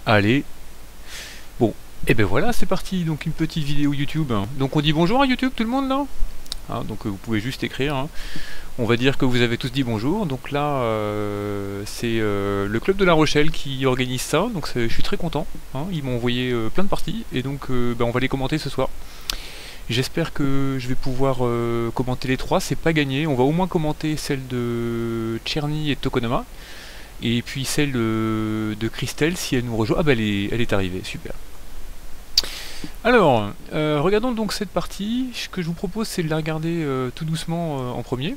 Allez, bon, et ben voilà, c'est parti, donc une petite vidéo YouTube. Donc on dit bonjour à YouTube tout le monde là. Donc vous pouvez juste écrire. On va dire que vous avez tous dit bonjour. Donc là, c'est le club de La Rochelle qui organise ça. Donc je suis très content. Ils m'ont envoyé plein de parties et donc on va les commenter ce soir. J'espère que je vais pouvoir commenter les trois. C'est pas gagné. On va au moins commenter celle de Tcherny et de Tokonoma. Et puis celle de Christelle si elle nous rejoint. Ah bah elle est arrivée, super. Alors, regardons donc cette partie. Ce que je vous propose, c'est de la regarder tout doucement en premier.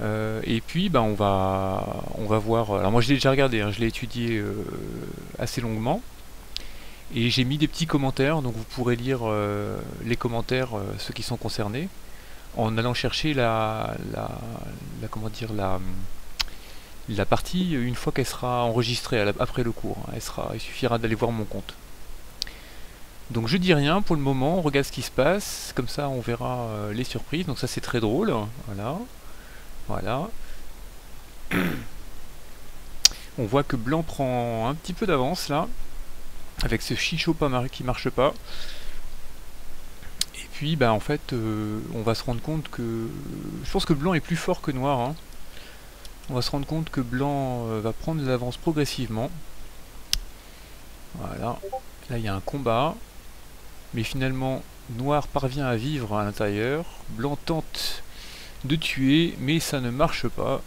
Et puis, on va voir. Alors moi, je l'ai déjà regardé, je l'ai étudié assez longuement. Et j'ai mis des petits commentaires, donc vous pourrez lire les commentaires, ceux qui sont concernés, en allant chercher comment dire, la partie une fois qu'elle sera enregistrée après le cours. Il suffira d'aller voir mon compte. Donc je dis rien pour le moment, on regarde ce qui se passe, comme ça on verra les surprises, donc ça c'est très drôle, voilà, voilà. On voit que blanc prend un petit peu d'avance là, avec ce chichot qui marche pas. Et puis en fait on va se rendre compte que, je pense que blanc est plus fort que noir, On va se rendre compte que blanc va prendre de l'avance progressivement. Voilà, là il y a un combat. Mais finalement, noir parvient à vivre à l'intérieur. Blanc tente de tuer, mais ça ne marche pas.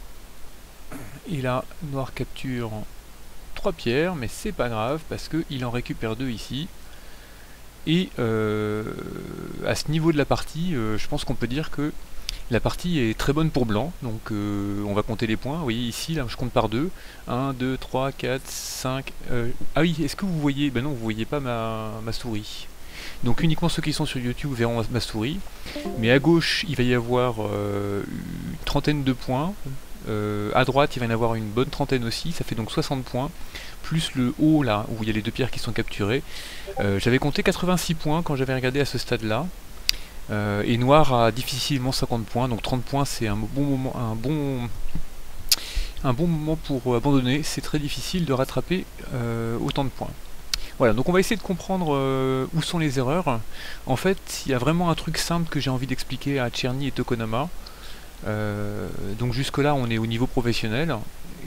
Et là, noir capture 3 pierres, mais c'est pas grave, parce qu'il en récupère 2 ici. Et à ce niveau de la partie, je pense qu'on peut dire que la partie est très bonne pour blanc. Donc on va compter les points. Vous voyez ici, là, je compte par 2. 1, 2, 3, 4, 5... Ah oui, est-ce que vous voyez? Ben non, vous voyez pas ma souris. Donc uniquement ceux qui sont sur YouTube verront ma souris. Mais à gauche, il va y avoir une trentaine de points. À droite, il va y en avoir une bonne trentaine aussi. Ça fait donc 60 points. Plus le haut, là, où il y a les 2 pierres qui sont capturées. J'avais compté 86 points quand j'avais regardé à ce stade-là. Et noir a difficilement 50 points. Donc 30 points, c'est un bon moment pour abandonner. C'est très difficile de rattraper autant de points. Voilà, donc on va essayer de comprendre où sont les erreurs. En fait, il y a vraiment un truc simple que j'ai envie d'expliquer à Tcherny et Tokonoma. Donc jusque là, on est au niveau professionnel.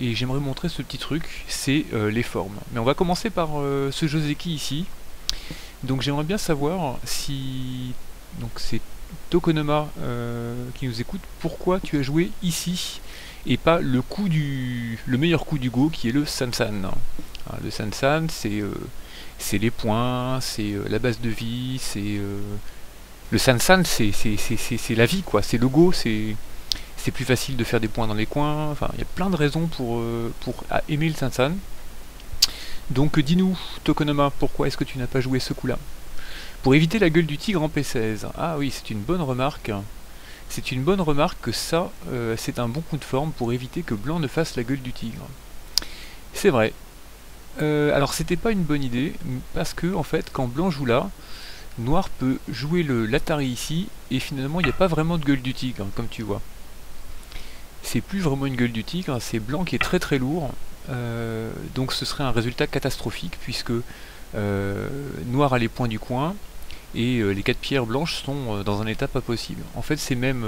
Et j'aimerais montrer ce petit truc, c'est les formes. Mais on va commencer par ce Joseki ici. Donc j'aimerais bien savoir si... Donc c'est Tokonoma qui nous écoute. Pourquoi tu as joué ici et pas le meilleur coup du Go qui est le Sansan. Le Sansan, c'est les points, c'est la base de vie, c'est... Le Sansan, c'est la vie, quoi. C'est le Go, c'est plus facile de faire des points dans les coins. Enfin, il y a plein de raisons pour aimer le Sansan. Donc dis-nous, Tokonoma, pourquoi est-ce que tu n'as pas joué ce coup-là? Pour éviter la gueule du tigre en P16. Ah oui, c'est une bonne remarque. C'est une bonne remarque que ça, c'est un bon coup de forme pour éviter que blanc ne fasse la gueule du tigre. C'est vrai. Alors c'était pas une bonne idée, parce que en fait quand blanc joue là, noir peut jouer l'Atari ici, et finalement il n'y a pas vraiment de gueule du tigre, comme tu vois. C'est plus vraiment une gueule du tigre, c'est blanc qui est très très lourd, donc ce serait un résultat catastrophique, puisque noir a les points du coin, et les 4 pierres blanches sont dans un état pas possible. En fait c'est même...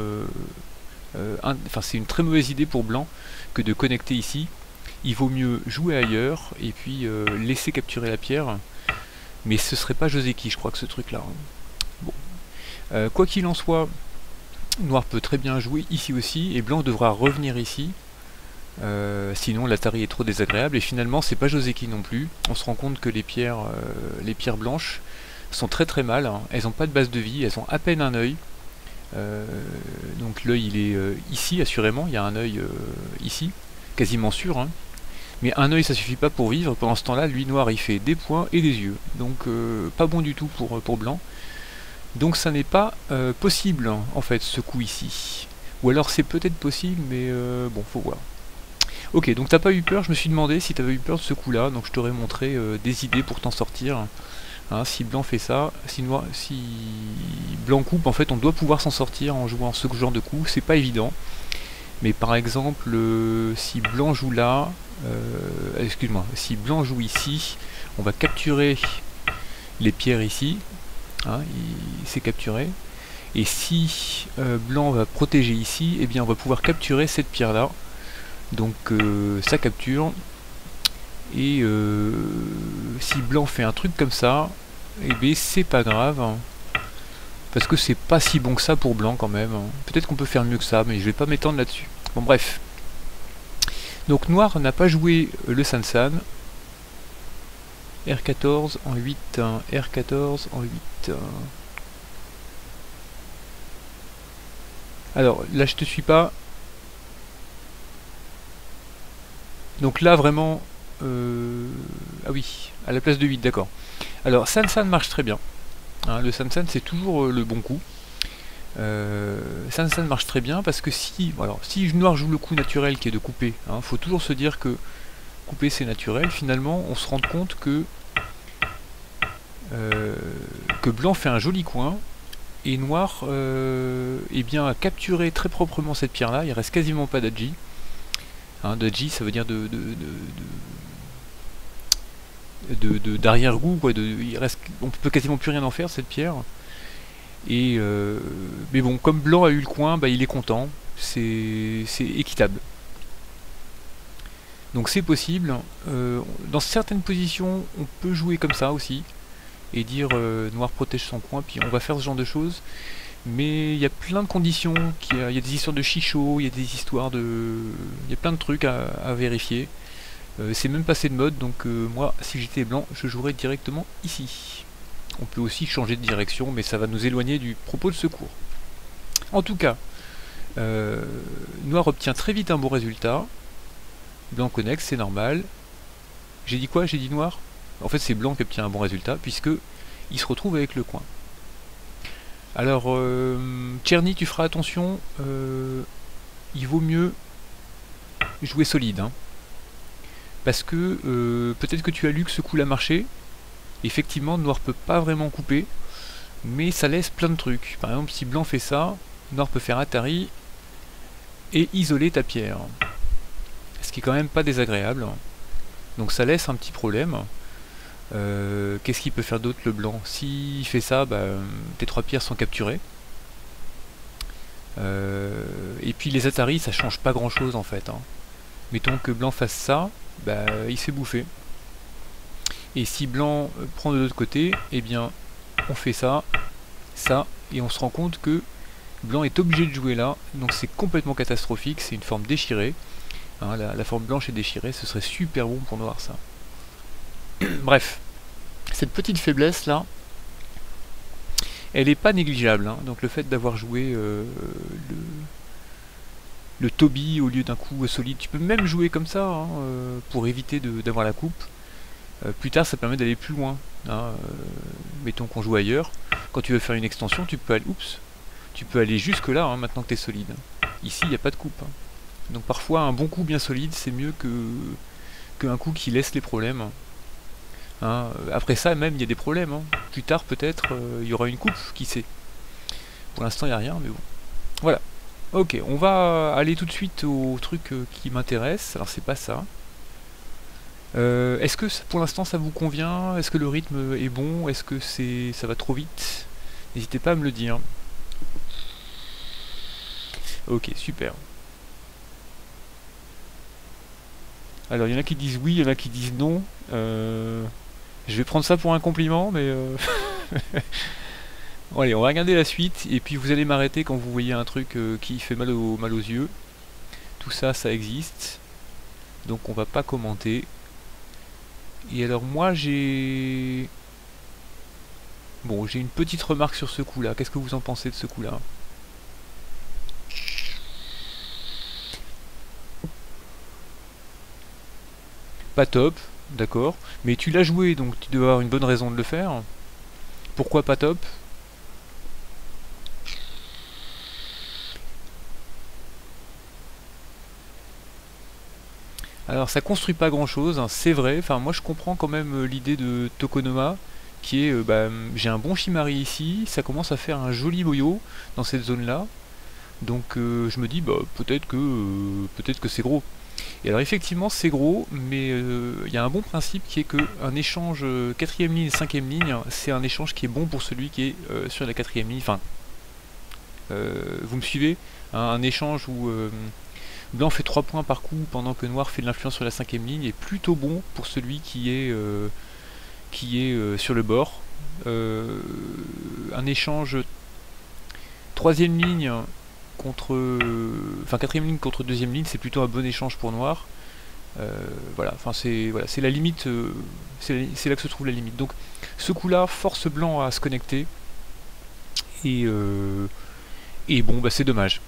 c'est une très mauvaise idée pour blanc que de connecter ici. Il vaut mieux jouer ailleurs et puis laisser capturer la pierre. Mais ce serait pas Joseki, je crois, que ce truc-là. Bon. Quoi qu'il en soit, noir peut très bien jouer ici aussi, et blanc devra revenir ici. Sinon l'Atari est trop désagréable, et finalement c'est pas Joseki non plus. On se rend compte que les pierres blanches sont très très mal. Elles n'ont pas de base de vie, elles ont à peine un œil. Donc l'œil il est ici, assurément, il y a un œil ici, quasiment sûr. Mais un œil ça suffit pas pour vivre. Pendant ce temps-là, lui noir il fait des poings et des yeux. Donc pas bon du tout pour blanc. Donc ça n'est pas possible en fait ce coup ici. Ou alors c'est peut-être possible, mais bon, faut voir. Ok, donc t'as pas eu peur, je me suis demandé si t'avais eu peur de ce coup-là, donc je t'aurais montré des idées pour t'en sortir. Si blanc fait ça, si blanc coupe, en fait on doit pouvoir s'en sortir en jouant ce genre de coup, c'est pas évident. Mais par exemple, si blanc joue là, excuse-moi, si blanc joue ici, on va capturer les pierres ici, hein, il s'est capturé, et si blanc va protéger ici, eh bien on va pouvoir capturer cette pierre là, donc ça capture, et si blanc fait un truc comme ça, eh bien c'est pas grave, hein, parce que c'est pas si bon que ça pour blanc quand même, hein. Peut-être qu'on peut faire mieux que ça, mais je vais pas m'étendre là-dessus. Bon bref. Donc noir n'a pas joué le Sansan. R14 en 8, R14 en 8. Alors là je te suis pas. Donc là vraiment... Ah oui, à la place de 8, d'accord. Alors Sansan marche très bien. Hein, le Sansan c'est toujours le bon coup. Sansan marche très bien parce que si noir joue le coup naturel qui est de couper, hein, faut toujours se dire que couper c'est naturel, finalement on se rend compte que blanc fait un joli coin et noir eh bien, a capturé très proprement cette pierre là, il reste quasiment pas d'Adji. Hein, d'Adji ça veut dire d'arrière-goût, quoi, on peut quasiment plus rien en faire cette pierre. Et mais bon, comme blanc a eu le coin, bah, il est content, c'est équitable. Donc c'est possible. Dans certaines positions, on peut jouer comme ça aussi et dire noir protège son coin, puis on va faire ce genre de choses. Mais il y a plein de conditions, il y a des histoires de chichot, il y a des histoires de... Il y a plein de trucs à vérifier. C'est même passé de mode, donc moi, si j'étais blanc, je jouerais directement ici. On peut aussi changer de direction, mais ça va nous éloigner du propos de secours. En tout cas, noir obtient très vite un bon résultat. Blanc connecte, c'est normal. J'ai dit quoi? J'ai dit noir? En fait, c'est blanc qui obtient un bon résultat, puisque il se retrouve avec le coin. Alors, Tcherny, tu feras attention, il vaut mieux jouer solide, hein, parce que peut-être que tu as lu que ce coup-là marché. Effectivement, noir peut pas vraiment couper, mais ça laisse plein de trucs. Par exemple, si blanc fait ça, noir peut faire Atari et isoler ta pierre, ce qui est quand même pas désagréable. Donc ça laisse un petit problème. Qu'est-ce qu'il peut faire d'autre le blanc? S'il fait ça, bah, tes 3 pierres sont capturées. Et puis les Atari, ça change pas grand chose en fait, hein. Mettons que blanc fasse ça, bah, il se fait bouffer. Et si blanc prend de l'autre côté, eh bien on fait ça, ça, et on se rend compte que blanc est obligé de jouer là, donc c'est complètement catastrophique, c'est une forme déchirée. Hein, la forme blanche est déchirée, ce serait super bon pour noir ça. Bref, cette petite faiblesse là, elle n'est pas négligeable, hein. Donc le fait d'avoir joué le Toby au lieu d'un coup solide, tu peux même jouer comme ça, hein, pour éviter d'avoir la coupe. Plus tard ça permet d'aller plus loin, hein. Mettons qu'on joue ailleurs, quand tu veux faire une extension tu peux aller, tu peux aller jusque là, hein, maintenant que tu es solide. Ici il n'y a pas de coupe, hein. Donc parfois un bon coup bien solide c'est mieux qu'un coup qui laisse les problèmes. Hein, après ça même il y a des problèmes, hein. Plus tard peut-être il y aura une coupe, qui sait. Pour l'instant il n'y a rien, mais bon. Voilà. Ok, on va aller tout de suite au truc qui m'intéresse. Alors c'est pas ça. Est-ce que pour l'instant ça vous convient? Est-ce que le rythme est bon? Est-ce que ça va trop vite? N'hésitez pas à me le dire. Ok, super. Alors il y en a qui disent oui, il y en a qui disent non. Je vais prendre ça pour un compliment, mais... Bon, allez, on va regarder la suite, et puis vous allez m'arrêter quand vous voyez un truc qui fait mal aux yeux. Tout ça, ça existe. Donc on va pas commenter. Et alors moi j'ai... Bon, j'ai une petite remarque sur ce coup-là. Qu'est-ce que vous en pensez de ce coup-là? Pas top, d'accord. Mais tu l'as joué, donc tu dois avoir une bonne raison de le faire. Pourquoi pas top? Alors ça construit pas grand chose, hein, c'est vrai, enfin moi je comprends quand même l'idée de Tokonoma, qui est, bah, j'ai un bon Shimari ici, ça commence à faire un joli boyau dans cette zone là, donc je me dis bah peut-être que c'est gros. Et alors effectivement c'est gros, mais il y a un bon principe qui est que un échange 4ème ligne, 5ème ligne, c'est un échange qui est bon pour celui qui est sur la 4ème ligne. Enfin, vous me suivez, un échange où blanc fait 3 points par coup pendant que noir fait de l'influence sur la 5ème ligne est plutôt bon pour celui qui est sur le bord. Un échange 3ème ligne contre, enfin 4ème ligne contre 2ème ligne, c'est plutôt un bon échange pour noir. Voilà, enfin c'est la limite, c'est là que se trouve la limite. Donc ce coup-là force blanc à se connecter et bon bah c'est dommage.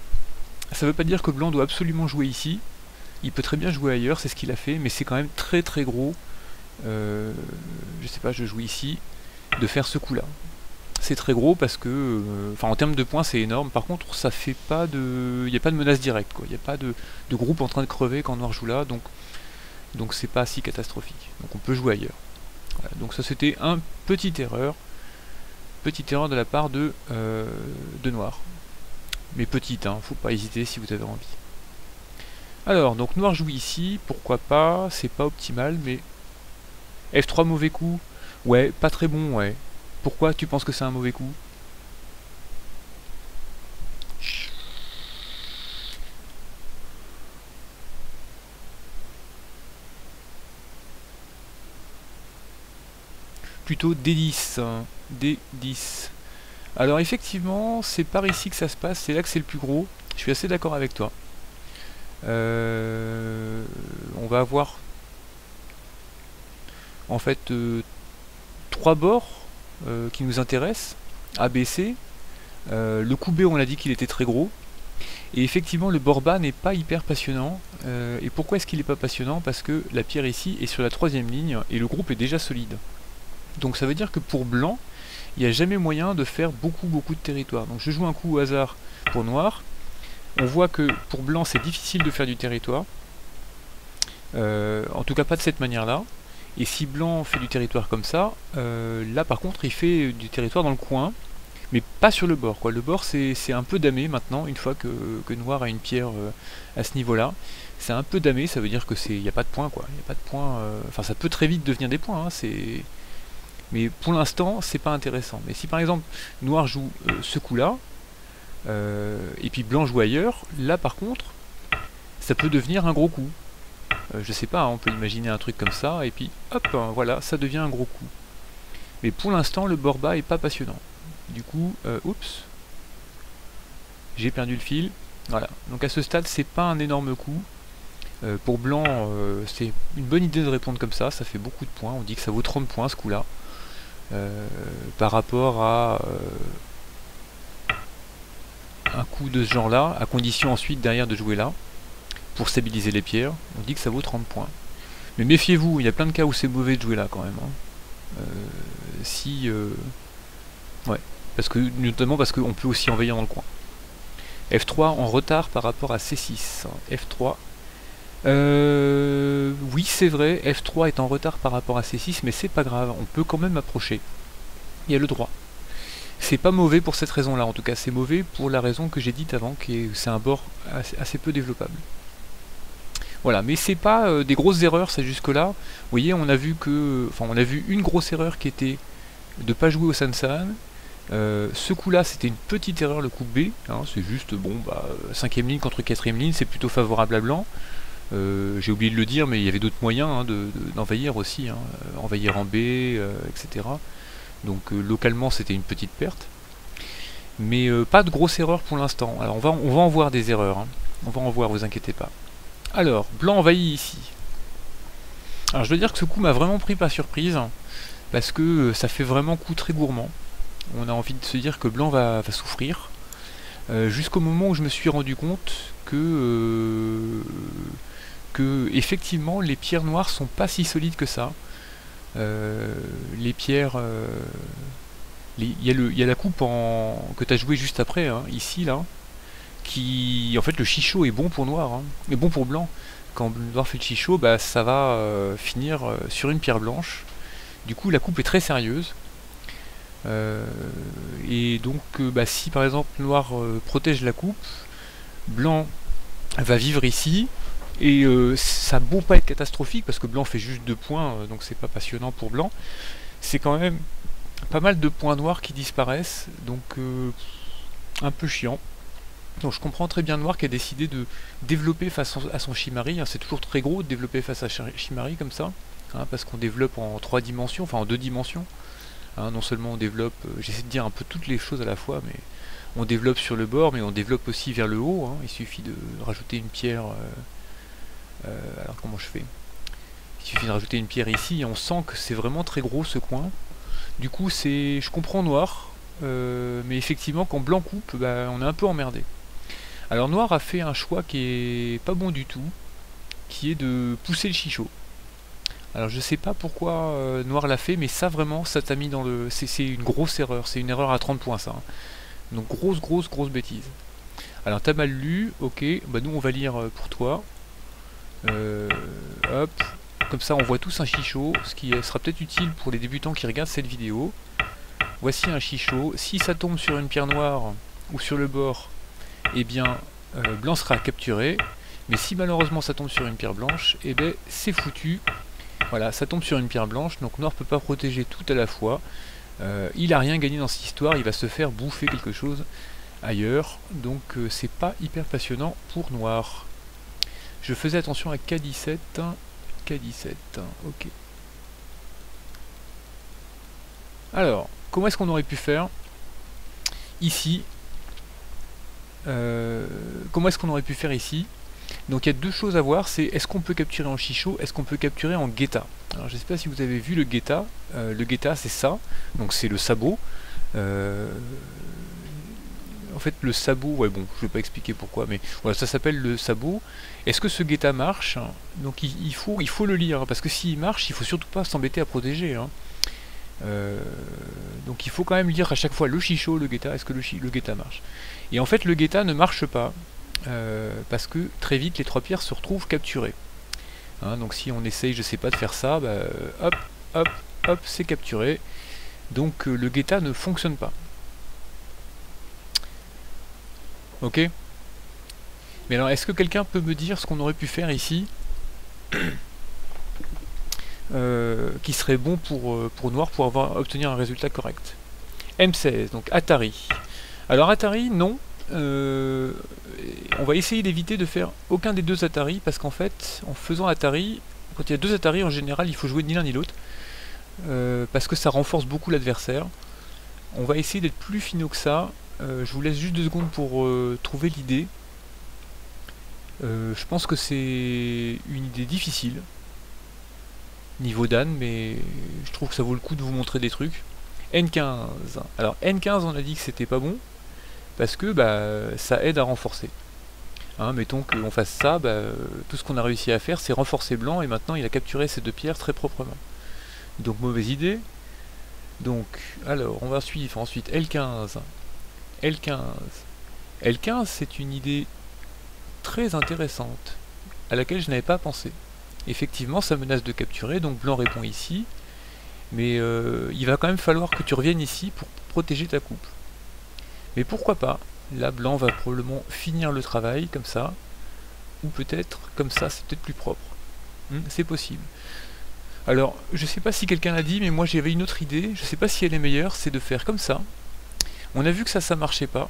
Ça veut pas dire que blanc doit absolument jouer ici. Il peut très bien jouer ailleurs, c'est ce qu'il a fait, mais c'est quand même très très gros. Je sais pas, je joue ici, de faire ce coup-là. C'est très gros parce que, enfin en termes de points c'est énorme. Par contre ça fait pas de, il n'y a pas de menace directe quoi. Il n'y a pas de groupe en train de crever quand noir joue là, donc c'est pas si catastrophique. Donc on peut jouer ailleurs. Voilà, donc ça c'était un petite erreur de la part de noir. Mais petite, hein, faut pas hésiter si vous avez envie. Alors donc noir joue ici, pourquoi pas, c'est pas optimal, mais F3 mauvais coup, ouais, pas très bon, ouais. Pourquoi tu penses que c'est un mauvais coup? Plutôt D10, hein. D10. Alors effectivement, c'est par ici que ça se passe, c'est là que c'est le plus gros. Je suis assez d'accord avec toi. On va avoir en fait 3 bords qui nous intéressent, A, B, C. Le coup B, on a dit qu'il était très gros. Et effectivement, le bord bas n'est pas hyper passionnant. Et pourquoi est-ce qu'il n'est pas passionnant? Parce que la pierre ici est sur la 3ème ligne et le groupe est déjà solide. Donc ça veut dire que pour blanc, il n'y a jamais moyen de faire beaucoup de territoire. Donc je joue un coup au hasard pour noir. On voit que pour blanc, c'est difficile de faire du territoire. En tout cas, pas de cette manière-là. Et si blanc fait du territoire comme ça, là par contre, il fait du territoire dans le coin. Mais pas sur le bord, quoi. Le bord c'est un peu damé maintenant, une fois que noir a une pierre à ce niveau-là. C'est un peu damé, ça veut dire que il n'y a pas de points, quoi. Il n'y a pas de points. Enfin, ça peut très vite devenir des points. Hein, mais pour l'instant, c'est pas intéressant. Mais si par exemple noir joue ce coup-là, et puis blanc joue ailleurs, là par contre, ça peut devenir un gros coup. Je sais pas, hein, on peut imaginer un truc comme ça, et puis hop, hein, voilà, ça devient un gros coup. Mais pour l'instant, le bord bas est pas passionnant. Du coup, oups, j'ai perdu le fil. Voilà, donc à ce stade, c'est pas un énorme coup. Pour blanc, c'est une bonne idée de répondre comme ça fait beaucoup de points. On dit que ça vaut 30 points ce coup-là. Par rapport à un coup de ce genre-là, à condition ensuite derrière de jouer là, pour stabiliser les pierres, on dit que ça vaut 30 points. Mais méfiez-vous, il y a plein de cas où c'est mauvais de jouer là quand même. Hein. Ouais. Notamment parce qu'on peut aussi envahir dans le coin. F3 en retard par rapport à C6. F3. Oui, c'est vrai, F3 est en retard par rapport à C6, mais c'est pas grave, on peut quand même approcher. Il y a le droit. C'est pas mauvais pour cette raison-là, en tout cas, c'est mauvais pour la raison que j'ai dite avant, que c'est un bord assez peu développable. Voilà, mais c'est pas des grosses erreurs, ça jusque-là. Vous voyez, on a vu une grosse erreur qui était de pas jouer au Sansan. Ce coup-là, c'était une petite erreur, le coup B. Hein, c'est juste, bon, bah, 5ème ligne contre 4ème ligne, c'est plutôt favorable à blanc. J'ai oublié de le dire, mais il y avait d'autres moyens hein, d'envahir aussi. Hein, envahir en B, etc. Donc localement, c'était une petite perte. Mais pas de grosse erreur pour l'instant. Alors on va en voir des erreurs. Hein. On va en voir, vous inquiétez pas. Alors, blanc envahit ici. Alors je dois dire que ce coup m'a vraiment pris par surprise. Parce que ça fait vraiment coup très gourmand. On a envie de se dire que blanc va souffrir. Jusqu'au moment où je me suis rendu compte que effectivement les pierres noires sont pas si solides que ça. Les pierres... il y a la coupe que tu as joué juste après, hein, ici, là, qui... En fait, le chichot est bon pour noir, hein, mais bon pour blanc. Quand noir fait le chichot, bah, ça va finir sur une pierre blanche. Du coup, la coupe est très sérieuse. Et donc, bah, si par exemple noir protège la coupe, blanc va vivre ici. Et ça a beau pas être catastrophique, parce que blanc fait juste 2 points, donc c'est pas passionnant pour blanc, c'est quand même pas mal de points noirs qui disparaissent, donc un peu chiant. Donc je comprends très bien Noir qui a décidé de développer face à son Shimari, hein, c'est toujours très gros de développer face à Shimari comme ça, hein, parce qu'on développe en 3 dimensions, enfin en 2 dimensions. Hein, non seulement on développe, j'essaie de dire un peu toutes les choses à la fois, mais on développe sur le bord, mais on développe aussi vers le haut, hein. Il suffit de rajouter une pierre, alors comment je fais? Il suffit de rajouter une pierre ici, et on sent que c'est vraiment très gros ce coin. Du coup je comprends Noir, mais effectivement quand blanc coupe, bah, on est un peu emmerdé. Alors Noir a fait un choix qui est pas bon du tout, qui est de pousser le chichot. Alors je sais pas pourquoi Noir l'a fait, mais ça vraiment, ça t'a mis dans le... C'est une grosse erreur, c'est une erreur à 30 points ça. Hein. Donc grosse bêtise. Alors t'as mal lu, ok, bah nous on va lire pour toi. Hop, comme ça on voit tous un chichot, ce qui sera peut-être utile pour les débutants qui regardent cette vidéo. Voici un chichot, si ça tombe sur une pierre noire ou sur le bord, eh bien blanc sera capturé. Mais si malheureusement ça tombe sur une pierre blanche, eh bien c'est foutu. Voilà, ça tombe sur une pierre blanche, donc Noir peut pas protéger tout à la fois. Il a rien gagné dans cette histoire, il va se faire bouffer quelque chose ailleurs, donc c'est pas hyper passionnant pour Noir. Je faisais attention à K17, K17, ok. Alors, comment est-ce qu'on aurait pu faire ici? Comment est-ce qu'on aurait pu faire ici? Donc il y a deux choses à voir, c'est est-ce qu'on peut capturer en chichot, est-ce qu'on peut capturer en guetta. Alors je ne sais pas si vous avez vu le guetta, c'est ça, donc c'est le sabot. En fait le sabot, ouais bon, je vais pas expliquer pourquoi, mais voilà, ça s'appelle le sabot. Est-ce que ce guetta marche? Donc il faut le lire, parce que s'il marche, il faut surtout pas s'embêter à protéger. Hein. Donc il faut quand même lire à chaque fois le chichot, le guetta, est-ce que le guetta marche? Et en fait le guetta ne marche pas. Parce que très vite les 3 pierres se retrouvent capturées. Hein, donc si on essaye, je sais pas, de faire ça, bah, hop, hop, hop, c'est capturé. Donc le guetta ne fonctionne pas. Ok. Mais alors, est-ce que quelqu'un peut me dire ce qu'on aurait pu faire ici qui serait bon pour Noir pour obtenir un résultat correct? M16, donc Atari. Alors Atari, non. On va essayer d'éviter de faire aucun des deux Atari, parce qu'en fait, en faisant Atari, quand il y a deux Atari, en général, il faut jouer ni l'un ni l'autre, parce que ça renforce beaucoup l'adversaire. On va essayer d'être plus finaux que ça. Je vous laisse juste 2 secondes pour trouver l'idée. Je pense que c'est une idée difficile, niveau Dan, mais je trouve que ça vaut le coup de vous montrer des trucs. N15. Alors N15, on a dit que c'était pas bon, parce que bah, ça aide à renforcer. Hein, mettons qu'on fasse ça, bah, tout ce qu'on a réussi à faire, c'est renforcer blanc, et maintenant il a capturé ces 2 pierres très proprement. Donc mauvaise idée. Donc, alors, on va suivre ensuite L15. L15. L15, c'est une idée très intéressante, à laquelle je n'avais pas pensé. Effectivement, ça menace de capturer, donc blanc répond ici, mais il va quand même falloir que tu reviennes ici pour protéger ta coupe. Mais pourquoi pas? Là, blanc va probablement finir le travail, comme ça, ou peut-être, comme ça, c'est peut-être plus propre. C'est possible. Alors, je sais pas si quelqu'un l'a dit, mais moi j'avais une autre idée, je sais pas si elle est meilleure, c'est de faire comme ça. On a vu que ça marchait pas,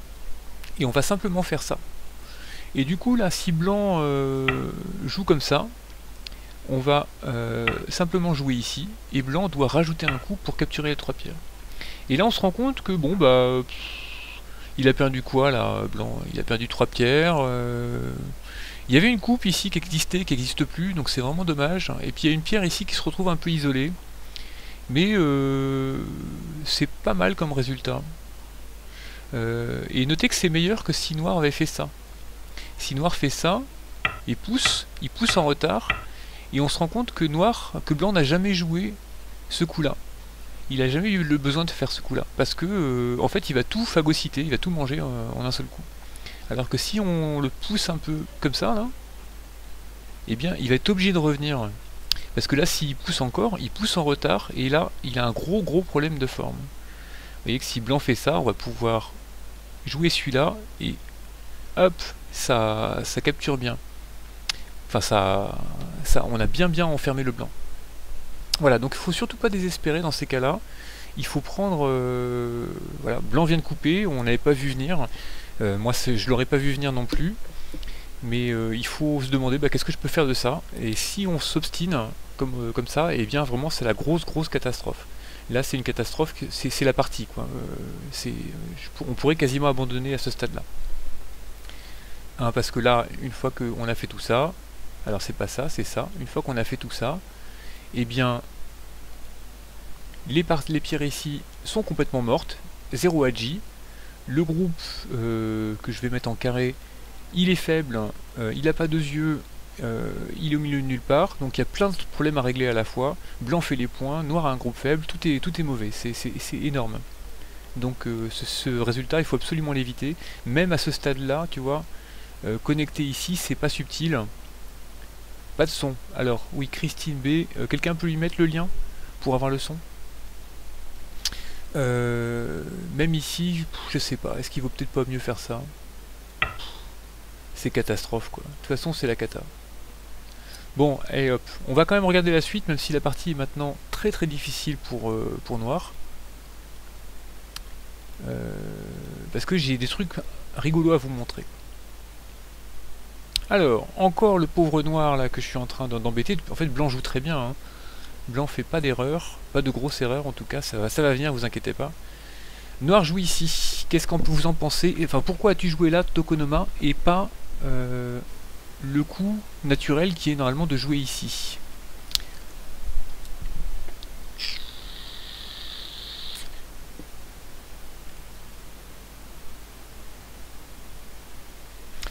et on va simplement faire ça. Et du coup, là, si blanc joue comme ça, on va simplement jouer ici, et blanc doit rajouter un coup pour capturer les 3 pierres. Et là, on se rend compte que, bon, bah... il a perdu quoi, là, blanc? Il a perdu 3 pierres. Il y avait une coupe ici qui existait, qui n'existe plus, donc c'est vraiment dommage. Et puis il y a une pierre ici qui se retrouve un peu isolée. Mais c'est pas mal comme résultat. Et notez que c'est meilleur que si Noir avait fait ça. Si Noir fait ça, il pousse en retard, et on se rend compte que Blanc n'a jamais joué ce coup-là. Il n'a jamais eu le besoin de faire ce coup-là, parce que en fait il va tout phagocyter, il va tout manger en un seul coup. Alors que si on le pousse un peu comme ça, là, eh bien il va être obligé de revenir. Parce que là, s'il pousse encore, il pousse en retard, et là, il a un gros problème de forme. Vous voyez que si blanc fait ça, on va pouvoir jouer celui-là, et hop, ça capture bien. Enfin, on a bien enfermé le blanc. Voilà, donc il faut surtout pas désespérer dans ces cas-là. Il faut prendre... voilà, blanc vient de couper, on n'avait pas vu venir. Moi, je l'aurais pas vu venir non plus. Mais il faut se demander qu'est-ce que je peux faire de ça. Et si on s'obstine comme ça, et bien vraiment c'est la grosse catastrophe. Là c'est une catastrophe, c'est la partie quoi. On pourrait quasiment abandonner à ce stade-là. Hein, parce que là, une fois qu'on a fait tout ça, alors c'est pas ça, c'est ça. Une fois qu'on a fait tout ça, et bien les pierres ici sont complètement mortes, 0 agi. Le groupe que je vais mettre en carré, il est faible, il n'a pas 2 yeux, il est au milieu de nulle part, donc il y a plein de problèmes à régler à la fois. Blanc fait les points, noir a un groupe faible, tout est mauvais, c'est énorme. Donc ce résultat, il faut absolument l'éviter. Même à ce stade-là, tu vois, connecter ici, c'est pas subtil. Pas de son. Alors, oui, Christine B, quelqu'un peut lui mettre le lien pour avoir le son? Même ici, je sais pas, est-ce qu'il vaut peut-être pas mieux faire ça? C'est catastrophe quoi. De toute façon c'est la cata. Bon, et hop, on va quand même regarder la suite, même si la partie est maintenant très difficile pour noir. Parce que j'ai des trucs rigolos à vous montrer. Alors, encore le pauvre noir là que je suis en train d'embêter. En fait, blanc joue très bien. Hein. Blanc fait pas d'erreur, pas de grosse erreur en tout cas, ça va venir, vous inquiétez pas. Noir joue ici. Qu'est-ce qu'on peut vous en penser? Enfin, pourquoi as-tu joué là, Tokonoma, et pas le coup naturel qui est normalement de jouer ici?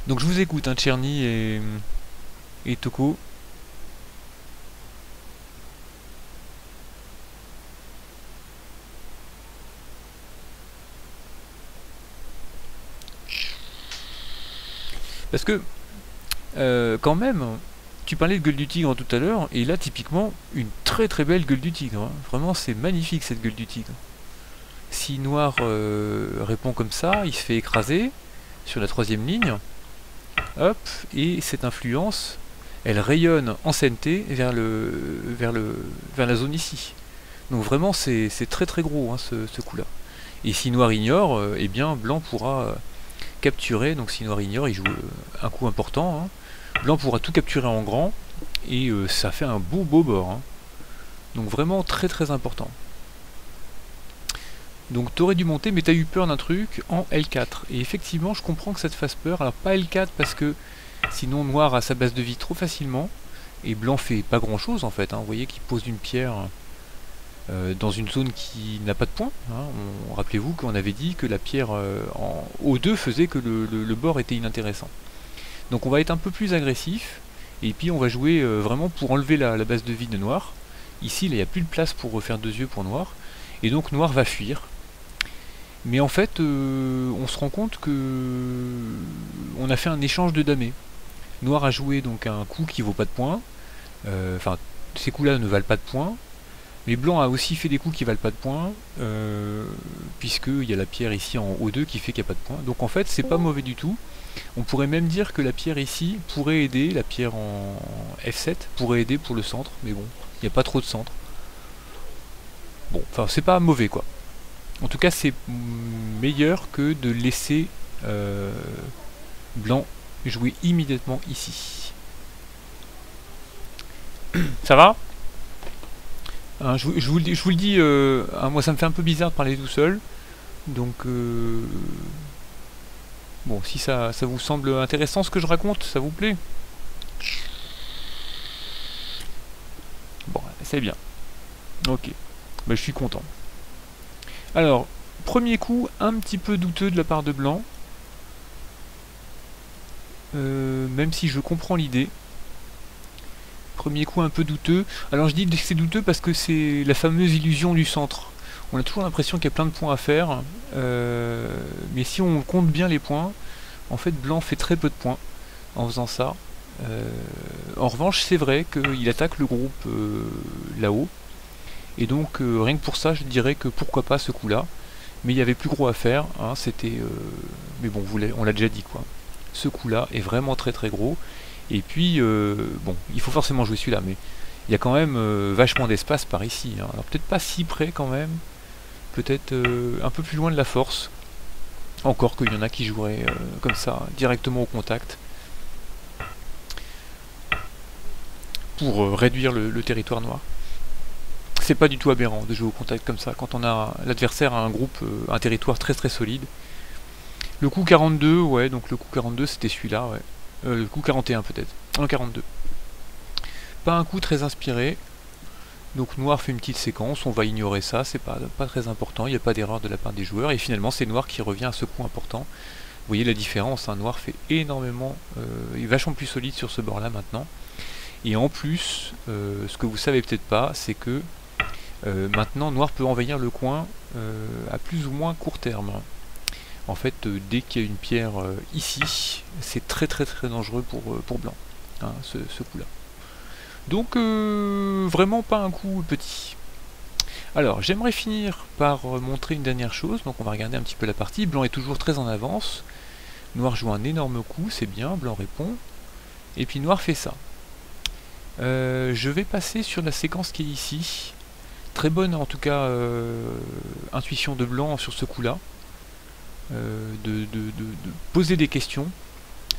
Donc je vous écoute, hein, Tcherny et Toko. Parce que, quand même, tu parlais de gueule du tigre tout à l'heure, et là, typiquement, une très belle gueule du tigre. Hein. Vraiment, c'est magnifique cette gueule du tigre. Si Noir répond comme ça, il se fait écraser sur la 3ème ligne. Hop, et cette influence, elle rayonne en CNT vers la zone ici. Donc vraiment, c'est très gros hein, ce coup-là. Et si Noir ignore, eh bien, Blanc pourra capturer. Donc si Noir ignore, il joue un coup important. Hein. Blanc pourra tout capturer en grand, et ça fait un beau bord. Hein. Donc vraiment très important. Donc t'aurais dû monter, mais t'as eu peur d'un truc en L4. Et effectivement, je comprends que ça te fasse peur. Alors pas L4 parce que sinon Noir a sa base de vie trop facilement. Et Blanc fait pas grand chose en fait. Hein. Vous voyez qu'il pose une pierre dans une zone qui n'a pas de point. Hein. Rappelez-vous qu'on avait dit que la pierre en O2 faisait que le bord était inintéressant. Donc on va être un peu plus agressif. Et puis on va jouer vraiment pour enlever la base de vie de Noir. Ici, il n'y a plus de place pour refaire 2 yeux pour Noir. Et donc Noir va fuir. Mais en fait, on se rend compte que on a fait un échange de damés. Noir a joué donc un coup qui vaut pas de points. Enfin, ces coups-là ne valent pas de points. Mais Blanc a aussi fait des coups qui valent pas de points, puisqu'il y a la pierre ici en O2 qui fait qu'il n'y a pas de points. Donc en fait, c'est pas mauvais du tout. On pourrait même dire que la pierre ici pourrait aider, la pierre en F7 pourrait aider pour le centre, mais bon, il n'y a pas trop de centre. Bon, enfin, c'est pas mauvais quoi. En tout cas, c'est meilleur que de laisser Blanc jouer immédiatement ici. Ça va hein, je vous le dis, hein, moi ça me fait un peu bizarre de parler tout seul. Donc, bon, si ça vous semble intéressant ce que je raconte, ça vous plaît? Bon, c'est bien. Ok, bah, je suis content. Alors, premier coup un petit peu douteux de la part de Blanc. Même si je comprends l'idée. Premier coup un peu douteux. Alors je dis que c'est douteux parce que c'est la fameuse illusion du centre. On a toujours l'impression qu'il y a plein de points à faire. Mais si on compte bien les points, en fait Blanc fait très peu de points en faisant ça. En revanche, c'est vrai qu'il attaque le groupe là-haut. Et donc rien que pour ça, je dirais que pourquoi pas ce coup-là. Mais il y avait plus gros à faire. Hein, c'était. Mais bon, on l'a déjà dit quoi. Ce coup-là est vraiment très gros. Et puis, bon, il faut forcément jouer celui-là, mais il y a quand même vachement d'espace par ici, hein. Alors peut-être pas si près quand même, peut-être un peu plus loin de la force. Encore qu'il y en a qui joueraient comme ça, directement au contact, pour réduire le territoire noir. C'est pas du tout aberrant de jouer au contact comme ça, quand on a l'adversaire a un groupe, un territoire très très solide. Le coup 42, ouais, donc le coup 42 c'était celui-là, ouais. Le coup 41 peut-être, non 42. Pas un coup très inspiré, donc noir fait une petite séquence, on va ignorer ça, c'est pas très important, il n'y a pas d'erreur de la part des joueurs, et finalement c'est noir qui revient à ce coup important. Vous voyez la différence, hein, noir fait énormément, il est vachement plus solide sur ce bord là maintenant. Et en plus, ce que vous savez peut-être pas, c'est que maintenant noir peut envahir le coin à plus ou moins court terme. En fait, dès qu'il y a une pierre ici, c'est très dangereux pour blanc, hein, ce coup-là. Donc, vraiment pas un coup petit. Alors, j'aimerais finir par montrer une dernière chose. Donc, on va regarder un petit peu la partie. Blanc est toujours très en avance. Noir joue un énorme coup, c'est bien. Blanc répond. Et puis, noir fait ça. Je vais passer sur la séquence qui est ici. Très bonne, en tout cas, intuition de blanc sur ce coup-là. De poser des questions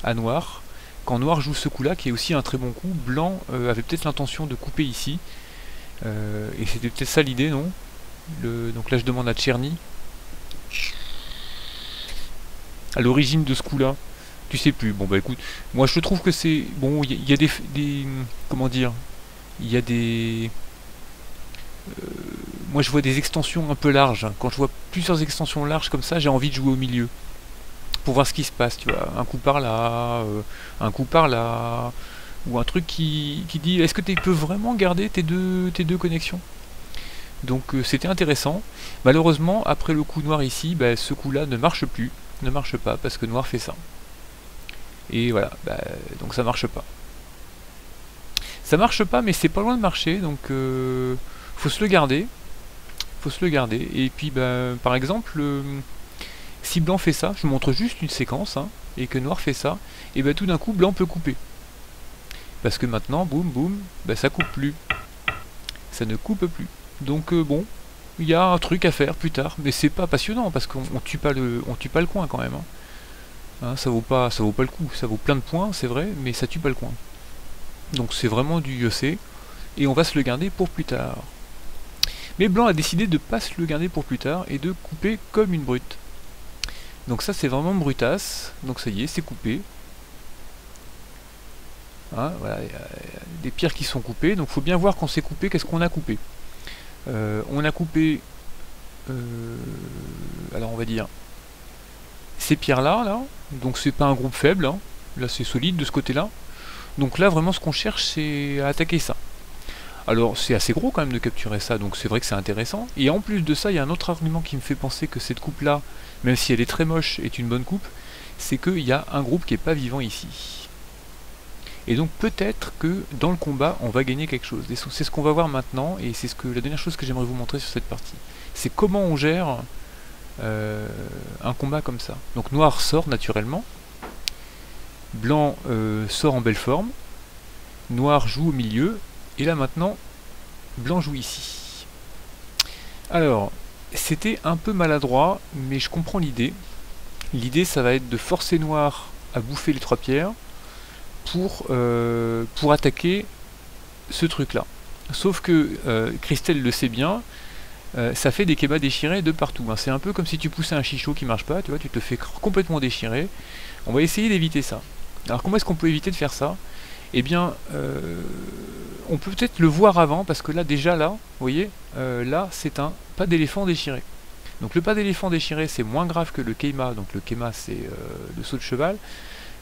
à noir. Quand noir joue ce coup-là, qui est aussi un très bon coup, blanc avait peut-être l'intention de couper ici. Et c'était peut-être ça l'idée, non? Donc là, je demande à Tcherny. À l'origine de ce coup-là, tu sais plus. Bon, bah écoute, moi je trouve que c'est... Bon, il y a des... Comment dire? Il y a des... moi je vois des extensions un peu larges. Quand je vois plusieurs extensions larges comme ça, j'ai envie de jouer au milieu. Pour voir ce qui se passe, tu vois. Un coup par là, un coup par là... Ou un truc qui dit est-ce que tu peux vraiment garder tes deux connexions. Donc c'était intéressant. Malheureusement, après le coup noir ici, bah, ce coup-là ne marche plus, ne marche pas, parce que noir fait ça. Et voilà, bah, donc ça marche pas. Ça marche pas, mais c'est pas loin de marcher, donc faut se le garder. Faut se le garder. Et puis, bah, par exemple, si blanc fait ça, je montre juste une séquence, hein, et que noir fait ça, et bah tout d'un coup, blanc peut couper. Parce que maintenant, boum, boum, bah ça coupe plus. Ça ne coupe plus. Donc bon, il y a un truc à faire plus tard, mais c'est pas passionnant parce qu'on tue pas le coin quand même. Hein, ça vaut pas le coup. Ça vaut plein de points, c'est vrai, mais ça tue pas le coin. Donc c'est vraiment du IEC et on va se le garder pour plus tard. Mais blanc a décidé de pas se le garder pour plus tard et de couper comme une brute. Donc ça c'est vraiment brutasse. Donc ça y est, c'est coupé. Hein, voilà, y a des pierres qui sont coupées, donc faut bien voir quand c'est coupé, qu'est-ce qu'on a coupé. On a coupé, alors on va dire, ces pierres-là, là, donc c'est pas un groupe faible, hein, là c'est solide de ce côté-là. Donc là vraiment ce qu'on cherche c'est à attaquer ça. Alors c'est assez gros quand même de capturer ça, donc c'est vrai que c'est intéressant. Et en plus de ça, il y a un autre argument qui me fait penser que cette coupe-là, même si elle est très moche, est une bonne coupe, c'est qu'il y a un groupe qui est pas vivant ici. Et donc peut-être que dans le combat on va gagner quelque chose. Et c'est ce qu'on va voir maintenant, et c'est la dernière chose que j'aimerais vous montrer sur cette partie. C'est comment on gère un combat comme ça. Donc noir sort naturellement, blanc sort en belle forme, noir joue au milieu, et là maintenant blanc joue ici. Alors c'était un peu maladroit, mais je comprends l'idée. L'idée ça va être de forcer noir à bouffer les 3 pierres, pour attaquer ce truc là. Sauf que Christelle le sait bien, ça fait des kebabs déchirés de partout, hein. C'est un peu comme si tu poussais un chichot qui marche pas, tu vois, tu te fais complètement déchirer. On va essayer d'éviter ça. Alors comment est-ce qu'on peut éviter de faire ça? Eh bien, on peut peut-être le voir avant, parce que là déjà là, vous voyez, là c'est un pas d'éléphant déchiré. Donc le pas d'éléphant déchiré c'est moins grave que le keima, donc le keima c'est le saut de cheval.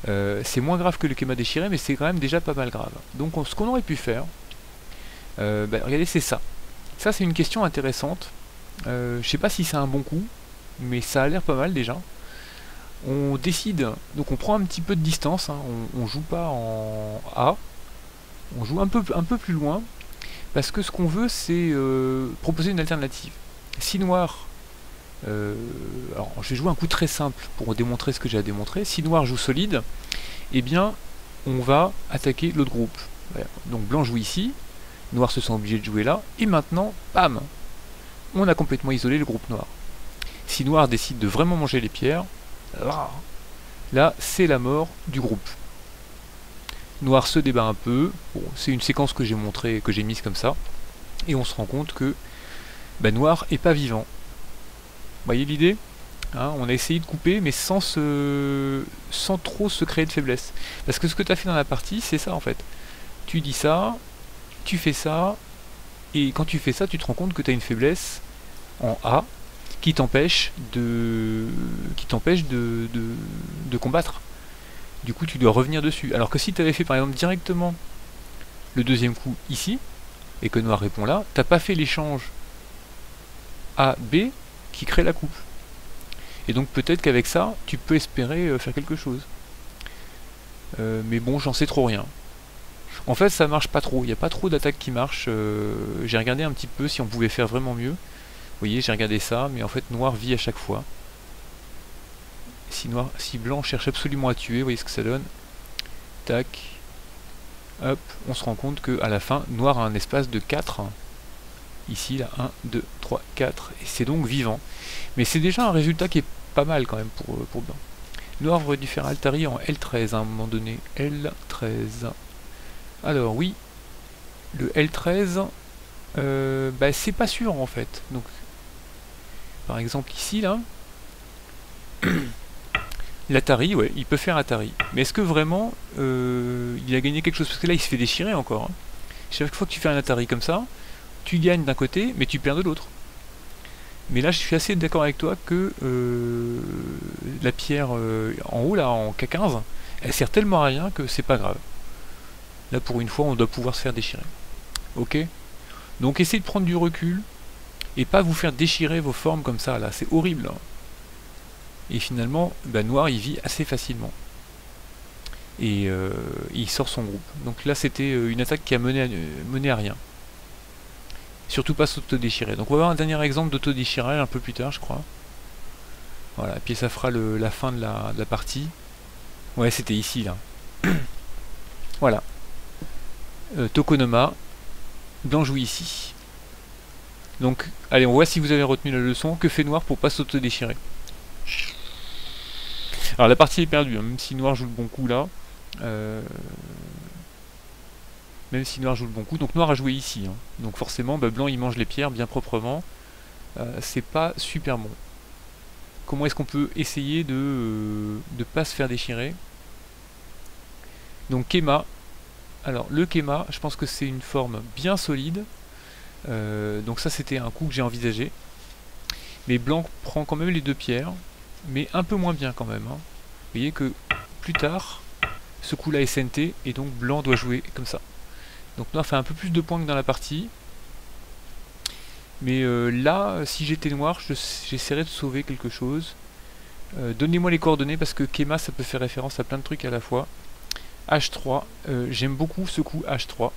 C'est moins grave que le Kema déchiré, mais c'est quand même déjà pas mal grave. Donc ce qu'on aurait pu faire, regardez, c'est ça. Ça c'est une question intéressante. Je sais pas si c'est un bon coup, mais ça a l'air pas mal déjà. On décide, donc on prend un petit peu de distance, hein, on joue pas en A, on joue un peu plus loin, parce que ce qu'on veut c'est proposer une alternative. Si noir... alors je vais jouer un coup très simple pour démontrer ce que j'ai à démontrer. Si noir joue solide, eh bien on va attaquer l'autre groupe. Voilà. Donc blanc joue ici, noir se sent obligé de jouer là, et maintenant, bam, on a complètement isolé le groupe noir. Si noir décide de vraiment manger les pierres, là c'est la mort du groupe. Noir se débat un peu, bon, c'est une séquence que j'ai montrée, que j'ai mise comme ça, et on se rend compte que noir est pas vivant. Vous voyez l'idée, hein, on a essayé de couper, mais sans trop se créer de faiblesse. Parce que ce que tu as fait dans la partie, c'est ça en fait. Tu dis ça, tu fais ça, et quand tu fais ça, tu te rends compte que tu as une faiblesse en A qui t'empêche de combattre. Du coup, tu dois revenir dessus. Alors que si tu avais fait par exemple directement le deuxième coup ici, et que noir répond là, t'as pas fait l'échange A-B qui crée la coupe. Et donc peut-être qu'avec ça, tu peux espérer faire quelque chose. Mais bon, j'en sais trop rien. En fait, ça marche pas trop. Il n'y a pas trop d'attaques qui marchent. J'ai regardé un petit peu si on pouvait faire vraiment mieux. Vous voyez, j'ai regardé ça, mais en fait, noir vit à chaque fois. Si blanc cherche absolument à tuer, vous voyez ce que ça donne. Tac. Hop, on se rend compte qu'à la fin, noir a un espace de 4. Ici, là, 1, 2, 3, 4. Et c'est donc vivant. Mais c'est déjà un résultat qui est pas mal quand même pour blanc. Noir aurait dû faire Altari en L13 à un moment donné. L13. Alors oui, le L13, c'est pas sûr en fait. Donc, par exemple ici, là, l'Atari, ouais, il peut faire Atari. Mais est-ce que vraiment il a gagné quelque chose? Parce que là, il se fait déchirer encore. Hein. Chaque fois que tu fais un Atari comme ça, tu gagnes d'un côté, mais tu perds de l'autre. Mais là, je suis assez d'accord avec toi que la pierre en haut, là, en K15, elle sert tellement à rien que c'est pas grave. Là, pour une fois, on doit pouvoir se faire déchirer. Ok? Donc, essayez de prendre du recul et pas vous faire déchirer vos formes comme ça, là. C'est horrible. Hein. Et finalement, noir, il vit assez facilement. Et il sort son groupe. Donc là, c'était une attaque qui a mené à rien. Surtout pas s'auto-déchirer. Donc on va voir un dernier exemple d'auto-déchirage un peu plus tard, je crois. Voilà, et puis ça fera la fin de la partie. Ouais, c'était ici, là. Voilà. Tokonoma. Blanc joue ici. Donc, allez, on voit si vous avez retenu la leçon. Que fait noir pour pas s'auto-déchirer? Alors la partie est perdue, hein, même si noir joue le bon coup là. Même si noir joue le bon coup. Donc noir a joué ici. Hein. Donc forcément, blanc il mange les pierres bien proprement. C'est pas super bon. Comment est-ce qu'on peut essayer de pas se faire déchirer? Donc Kema. Alors le Kema, je pense que c'est une forme bien solide. Donc ça c'était un coup que j'ai envisagé. Mais blanc prend quand même les deux pierres. Mais un peu moins bien quand même. Hein. Vous voyez que plus tard, ce coup là est SNT et donc blanc doit jouer comme ça. Donc noir fait un peu plus de points que dans la partie. Mais là, si j'étais noir, j'essaierais de sauver quelque chose. Donnez-moi les coordonnées parce que Kema ça peut faire référence à plein de trucs à la fois. H3, j'aime beaucoup ce coup H3.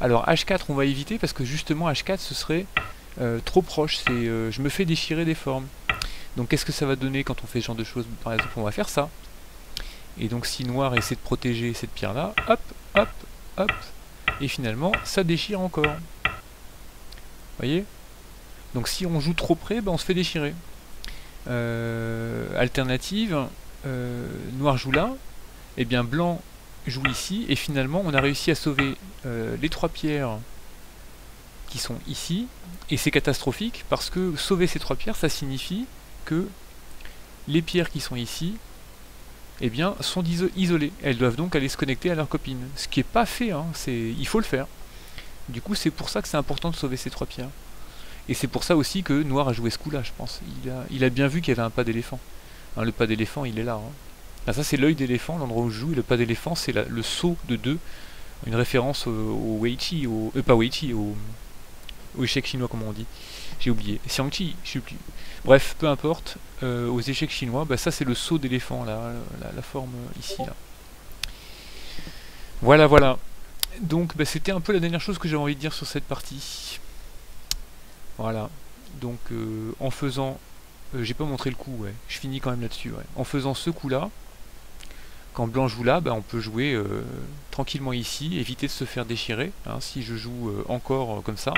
Alors H4 on va éviter parce que justement H4 ce serait trop proche, je me fais déchirer des formes. Donc qu'est-ce que ça va donner quand on fait ce genre de choses? Par exemple on va faire ça. Et donc si noir essaie de protéger cette pierre là, hop, hop, hop, et finalement ça déchire encore. Vous voyez? Donc si on joue trop près, on se fait déchirer. Alternative, noir joue là, et bien blanc joue ici, et finalement on a réussi à sauver les trois pierres qui sont ici, et c'est catastrophique parce que sauver ces trois pierres, ça signifie que les pierres qui sont ici, eh bien, sont isolées. Elles doivent donc aller se connecter à leurs copines. Ce qui n'est pas fait, hein, il faut le faire. Du coup, c'est pour ça que c'est important de sauver ces trois pierres. Et c'est pour ça aussi que Noir a joué ce coup-là, je pense. Il a bien vu qu'il y avait un pas d'éléphant. Hein, le pas d'éléphant, il est là. Hein. Là, ça, c'est l'œil d'éléphant, l'endroit où je joue. Et le pas d'éléphant, c'est le saut de 2. Une référence au Weiqi, pas Weiqi, au échec chinois, comme on dit. J'ai oublié. Xiangqi, je sais plus. Bref, peu importe. Aux échecs chinois, ça, c'est le saut d'éléphant, là, la forme ici, là. Voilà, voilà. Donc, c'était un peu la dernière chose que j'avais envie de dire sur cette partie. Voilà. Donc, en faisant... j'ai pas montré le coup, ouais. Je finis quand même là-dessus, ouais. En faisant ce coup-là, Quand blanc joue là, bah, on peut jouer tranquillement ici, éviter de se faire déchirer. Hein. Si je joue encore comme ça,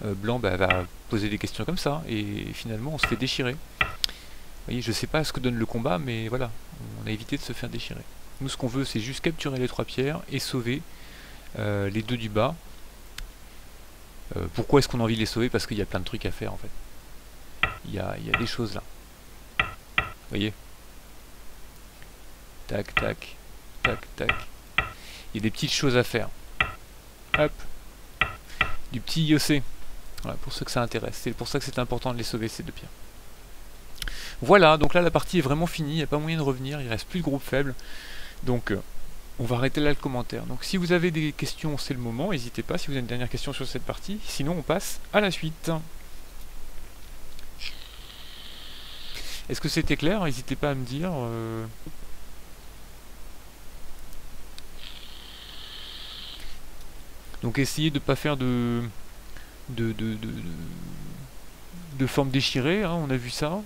blanc bah, va poser des questions comme ça, et finalement on se fait déchirer. Vous voyez, je sais pas ce que donne le combat, mais voilà, on a évité de se faire déchirer. Nous, ce qu'on veut, c'est juste capturer les 3 pierres et sauver les 2 du bas. Pourquoi est-ce qu'on a envie de les sauver? Parce qu'il y a plein de trucs à faire, en fait. Il y a des choses là. Vous voyez? Tac, tac, tac, tac. Il y a des petites choses à faire. Hop. Du petit IOC. Voilà, pour ceux que ça intéresse. C'est pour ça que c'est important de les sauver, ces 2 pierres. Voilà, donc là la partie est vraiment finie, il n'y a pas moyen de revenir, il reste plus de groupe faible. Donc on va arrêter là le commentaire. Donc si vous avez des questions, c'est le moment, n'hésitez pas si vous avez une dernière question sur cette partie. Sinon on passe à la suite. Est-ce que c'était clair? N'hésitez pas à me dire. Donc essayez de ne pas faire de forme déchirée, hein, on a vu ça.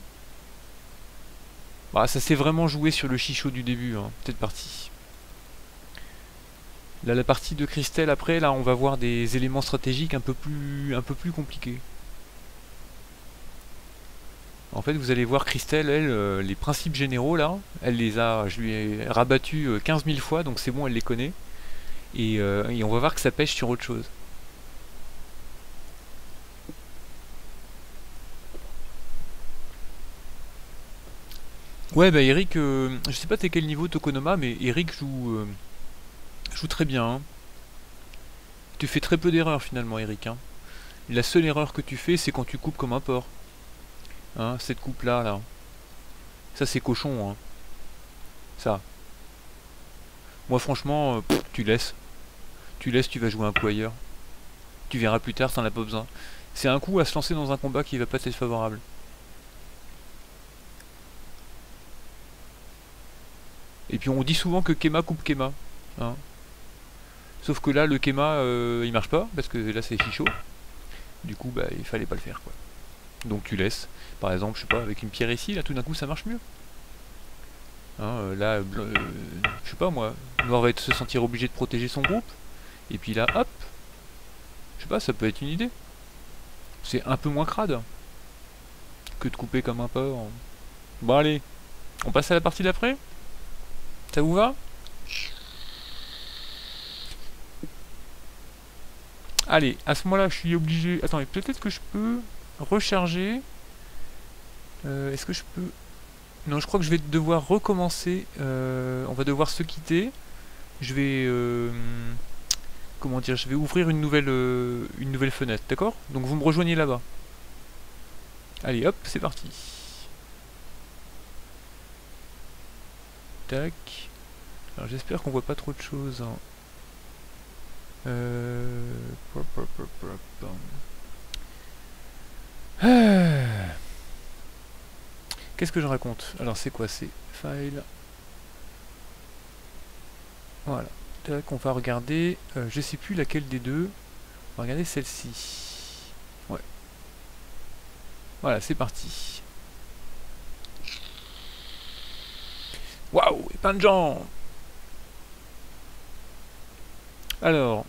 Bah, ça s'est vraiment joué sur le chichot du début, hein, cette partie. Là, la partie de Christelle, après, là, on va voir des éléments stratégiques un peu plus compliqués. En fait, vous allez voir Christelle, elle, les principes généraux, là, je lui ai rabattu 15 000 fois, donc c'est bon, elle les connaît. Et on va voir que ça pêche sur autre chose. Ouais, bah Eric, je sais pas t'es quel niveau Tokonoma, mais Eric joue très bien. Hein. Tu fais très peu d'erreurs finalement, Eric. Hein. La seule erreur que tu fais, c'est quand tu coupes comme un porc. Hein, cette coupe-là, là. Ça, c'est cochon, hein. Ça. Moi, franchement, tu laisses. Tu laisses, tu vas jouer un coup ailleurs. Tu verras plus tard, t'en as pas besoin. C'est un coup à se lancer dans un combat qui va pas être favorable. Et puis on dit souvent que Kema coupe Kema. Hein. Sauf que là, le Kema, il marche pas, parce que là, c'est chichot. Du coup, bah, il fallait pas le faire, quoi. Donc tu laisses. Par exemple, je sais pas, avec une pierre ici, là, tout d'un coup, ça marche mieux. Hein, là, je sais pas, moi, Noir va se sentir obligé de protéger son groupe. Et puis là, hop. Je sais pas, ça peut être une idée. C'est un peu moins crade que de couper comme un porc. Bon, allez. On passe à la partie d'après? Ça vous va? Allez, à ce moment-là, je suis obligé... Attendez, peut-être que je peux recharger. Est-ce que je peux... Non, je crois que je vais devoir recommencer. On va devoir se quitter. Je vais... comment dire? Je vais ouvrir une nouvelle fenêtre, d'accord? Donc vous me rejoignez là-bas. Allez, hop, c'est parti. Tac. Alors j'espère qu'on voit pas trop de choses. Hein. Qu'est-ce que je raconte? Alors c'est quoi? C'est file. Voilà. Tac, on va regarder. Je sais plus laquelle des deux. On va regarder celle-ci. Ouais. Voilà, c'est parti. Waouh, et plein de gens. Alors,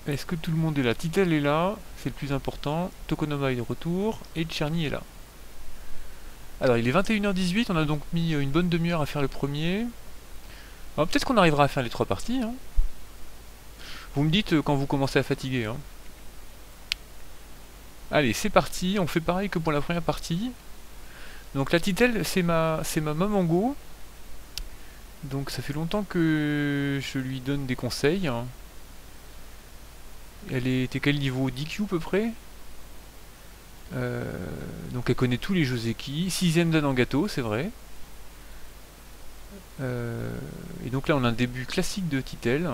est-ce que tout le monde est là? Titel est là, c'est le plus important. Tokonoma est de retour, et Tcherny est là. Alors, il est 21h18, on a donc mis une bonne demi-heure à faire le premier. Peut-être qu'on arrivera à faire les 3 parties. Hein. Vous me dites quand vous commencez à fatiguer. Hein. Allez, c'est parti, on fait pareil que pour la première partie. Donc la Titel, c'est ma maman Go. Donc ça fait longtemps que je lui donne des conseils. Elle était quel niveau? 10Q à peu près. Donc elle connaît tous les Joseki. 6ème dan en gâteau, c'est vrai. Et donc là on a un début classique de Titel.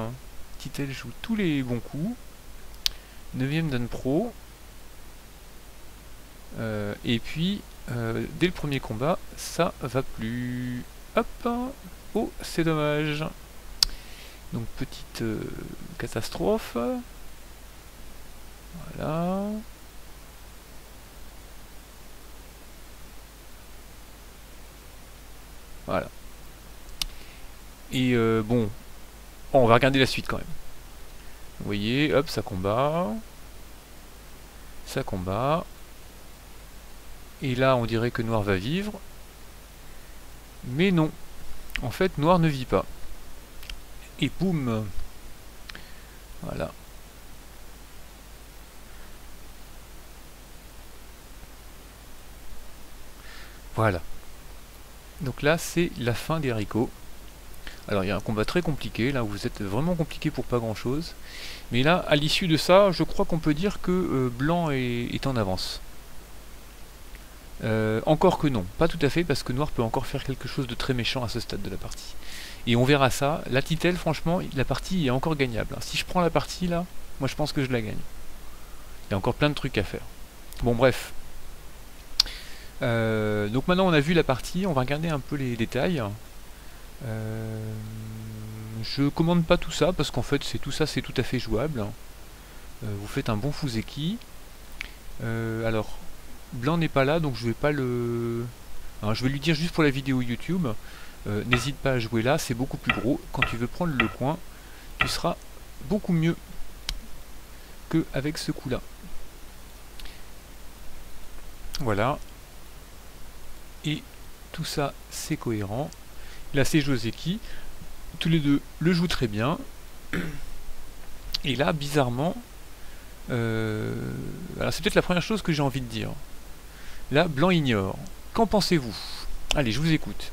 Titel joue tous les bons coups. 9ème dan pro. Et puis dès le premier combat, ça va plus. Hop. Oh, c'est dommage. Donc petite catastrophe. Voilà. Voilà. Et bon, on va regarder la suite quand même. Vous voyez, hop, ça combat. Ça combat. Et là, on dirait que noir va vivre. Mais non. En fait, noir ne vit pas. Et boum. Voilà. Voilà. Donc là, c'est la fin des haricots. Alors, il y a un combat très compliqué, là où vous êtes vraiment compliqué pour pas grand-chose. Mais là, à l'issue de ça, je crois qu'on peut dire que blanc est en avance. Encore que non, pas tout à fait, parce que noir peut encore faire quelque chose de très méchant à ce stade de la partie. Et on verra ça. La titelle, franchement, la partie est encore gagnable. Si je prends la partie, là, moi je pense que je la gagne. Il y a encore plein de trucs à faire. Bon, bref. Donc maintenant on a vu la partie, on va regarder un peu les détails. Je commande pas tout ça, parce qu'en fait tout ça c'est tout à fait jouable. Vous faites un bon Fuseki. Alors, blanc n'est pas là, donc je vais pas le... Alors, je vais lui dire juste pour la vidéo YouTube, n'hésite pas à jouer là, c'est beaucoup plus gros. Quand tu veux prendre le coin, tu seras beaucoup mieux qu'avec ce coup-là. Voilà. Et tout ça, c'est cohérent. Là, c'est Joseki. Tous les deux le jouent très bien. Et là, bizarrement... alors, c'est peut-être la première chose que j'ai envie de dire. Là, blanc ignore. Qu'en pensez-vous? Allez, je vous écoute.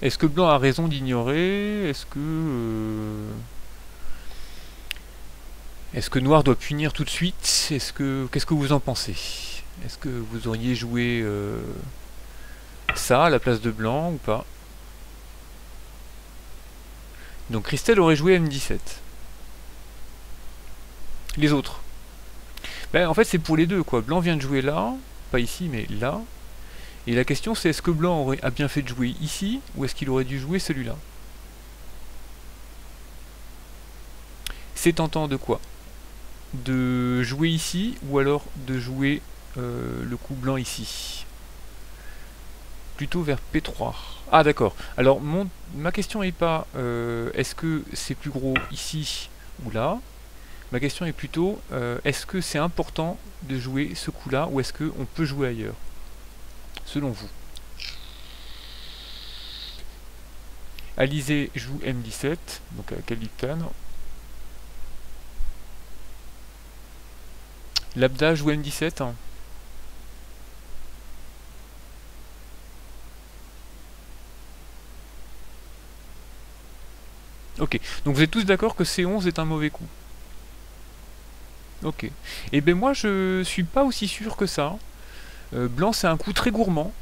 Est-ce que blanc a raison d'ignorer? Est-ce que noir doit punir tout de suite? Qu'est-ce que vous en pensez? Est-ce que vous auriez joué ça à la place de blanc ou pas? Donc Christelle aurait joué M17. Les autres? Ben, en fait c'est pour les deux quoi. Blanc vient de jouer là, pas ici mais là. Et la question c'est est-ce que blanc a bien fait de jouer ici ou est-ce qu'il aurait dû jouer celui-là? C'est tentant de quoi? De jouer ici ou alors de jouer le coup blanc ici? Plutôt vers P3. Ah d'accord. Alors ma question est pas est-ce que c'est plus gros ici ou là? Ma question est plutôt est-ce que c'est important de jouer ce coup là ou est-ce qu'on peut jouer ailleurs? Selon vous. Alizé joue M17, donc à Kalikan. Labda joue M17. Hein. Ok, donc vous êtes tous d'accord que C11 est un mauvais coup. Ok. Et ben moi je suis pas aussi sûr que ça. Blanc c'est un coup très gourmand,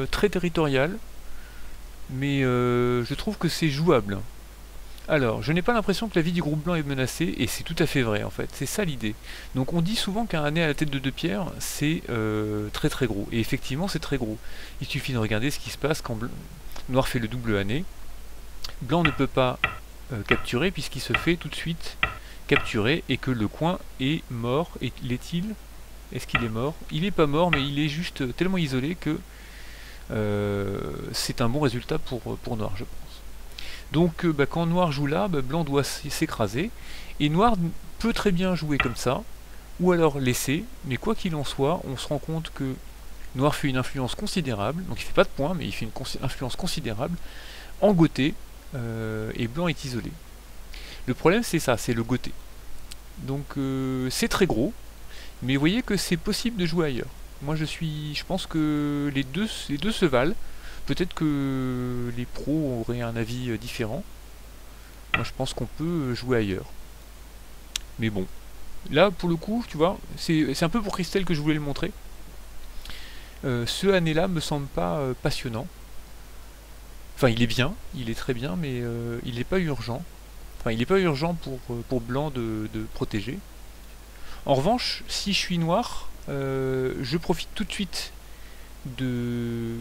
très territorial, mais je trouve que c'est jouable. Alors, je n'ai pas l'impression que la vie du groupe blanc est menacée, et c'est tout à fait vrai en fait, c'est ça l'idée. Donc on dit souvent qu'un nez à la tête de 2 pierres, c'est très très gros, et effectivement c'est très gros. Il suffit de regarder ce qui se passe quand noir fait le double année. Blanc ne peut pas capturer puisqu'il se fait tout de suite capturer, et que le coin est mort, et l'est-il? Est-ce qu'il est mort? Il n'est pas mort, mais il est juste tellement isolé que c'est un bon résultat pour noir, je pense. Donc quand noir joue là, blanc doit s'écraser, et noir peut très bien jouer comme ça, ou alors laisser, mais quoi qu'il en soit, on se rend compte que noir fait une influence considérable, donc il fait pas de points, mais il fait une influence considérable, en Gothé, et blanc est isolé. Le problème c'est ça, c'est le Gothé. Donc c'est très gros, mais vous voyez que c'est possible de jouer ailleurs. Moi je pense que les deux se valent. Peut-être que les pros auraient un avis différent. Moi je pense qu'on peut jouer ailleurs. Mais bon. Là pour le coup, tu vois, c'est un peu pour Christelle que je voulais le montrer. Ce année-là me semble pas passionnant. Enfin il est bien, il est très bien, mais il n'est pas urgent. Enfin il n'est pas urgent pour blanc de protéger. En revanche, si je suis noir, je profite tout de suite du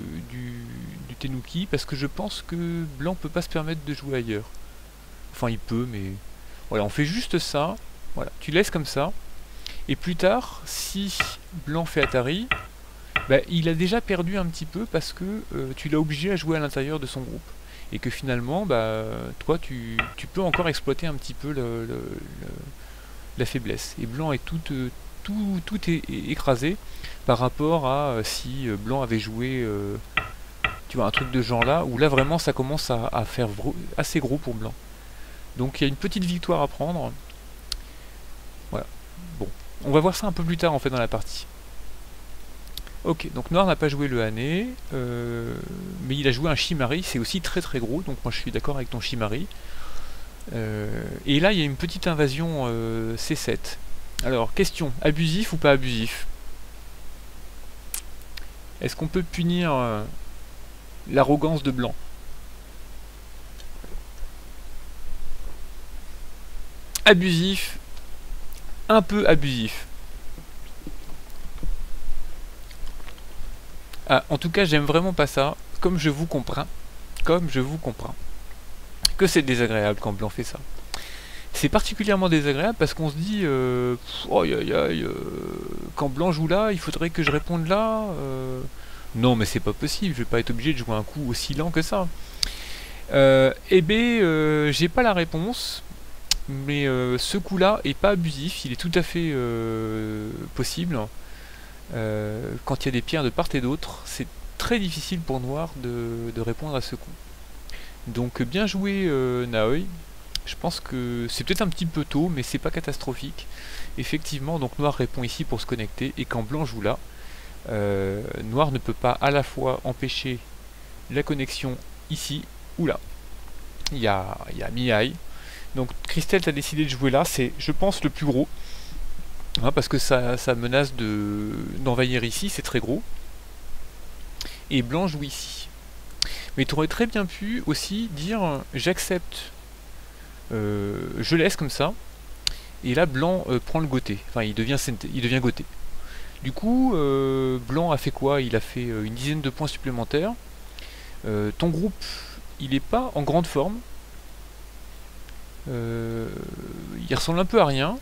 Tenuki parce que je pense que blanc peut pas se permettre de jouer ailleurs. Enfin il peut, mais voilà, on fait juste ça. Voilà, tu laisses comme ça. Et plus tard, si blanc fait Atari, bah, il a déjà perdu un petit peu parce que tu l'as obligé à jouer à l'intérieur de son groupe. Et que finalement, bah, toi, tu peux encore exploiter un petit peu la faiblesse. Et blanc est tout est écrasé par rapport à si blanc avait joué tu vois, un truc de ce genre là, où là vraiment ça commence à faire assez gros pour blanc. Donc il y a une petite victoire à prendre. Voilà. Bon, on va voir ça un peu plus tard en fait dans la partie. Ok, donc noir n'a pas joué le Hané, mais il a joué un Shimari, c'est aussi très très gros, donc moi je suis d'accord avec ton Shimari. Et là il y a une petite invasion C7. Alors, question, abusif ou pas abusif? Est-ce qu'on peut punir l'arrogance de blanc? Abusif, un peu abusif. Ah, en tout cas, j'aime vraiment pas ça, comme je vous comprends. Comme je vous comprends. Que c'est désagréable quand blanc fait ça. C'est particulièrement désagréable parce qu'on se dit oh aïe aïe, quand blanc joue là, il faudrait que je réponde là. Non, mais c'est pas possible, je vais pas être obligé de jouer un coup aussi lent que ça. Eh bien, j'ai pas la réponse, mais ce coup-là est pas abusif, il est tout à fait possible. Quand il y a des pierres de part et d'autre, c'est très difficile pour noir de répondre à ce coup. Donc bien joué Naoi. Je pense que c'est peut-être un petit peu tôt, mais c'est pas catastrophique. Effectivement, donc noir répond ici pour se connecter, et quand blanc joue là, noir ne peut pas à la fois empêcher la connexion ici ou là. Il y a mi-high. Donc Christelle, tu as décidé de jouer là, c'est je pense le plus gros. Hein, parce que ça menace d'envahir ici, c'est très gros. Et blanc joue ici. Mais tu aurais très bien pu aussi dire j'accepte, je laisse comme ça, et là blanc prend le Goté, enfin il devient Goté. Du coup, blanc a fait quoi? Il a fait une dizaine de points supplémentaires. Ton groupe, il est pas en grande forme. Il ressemble un peu à rien.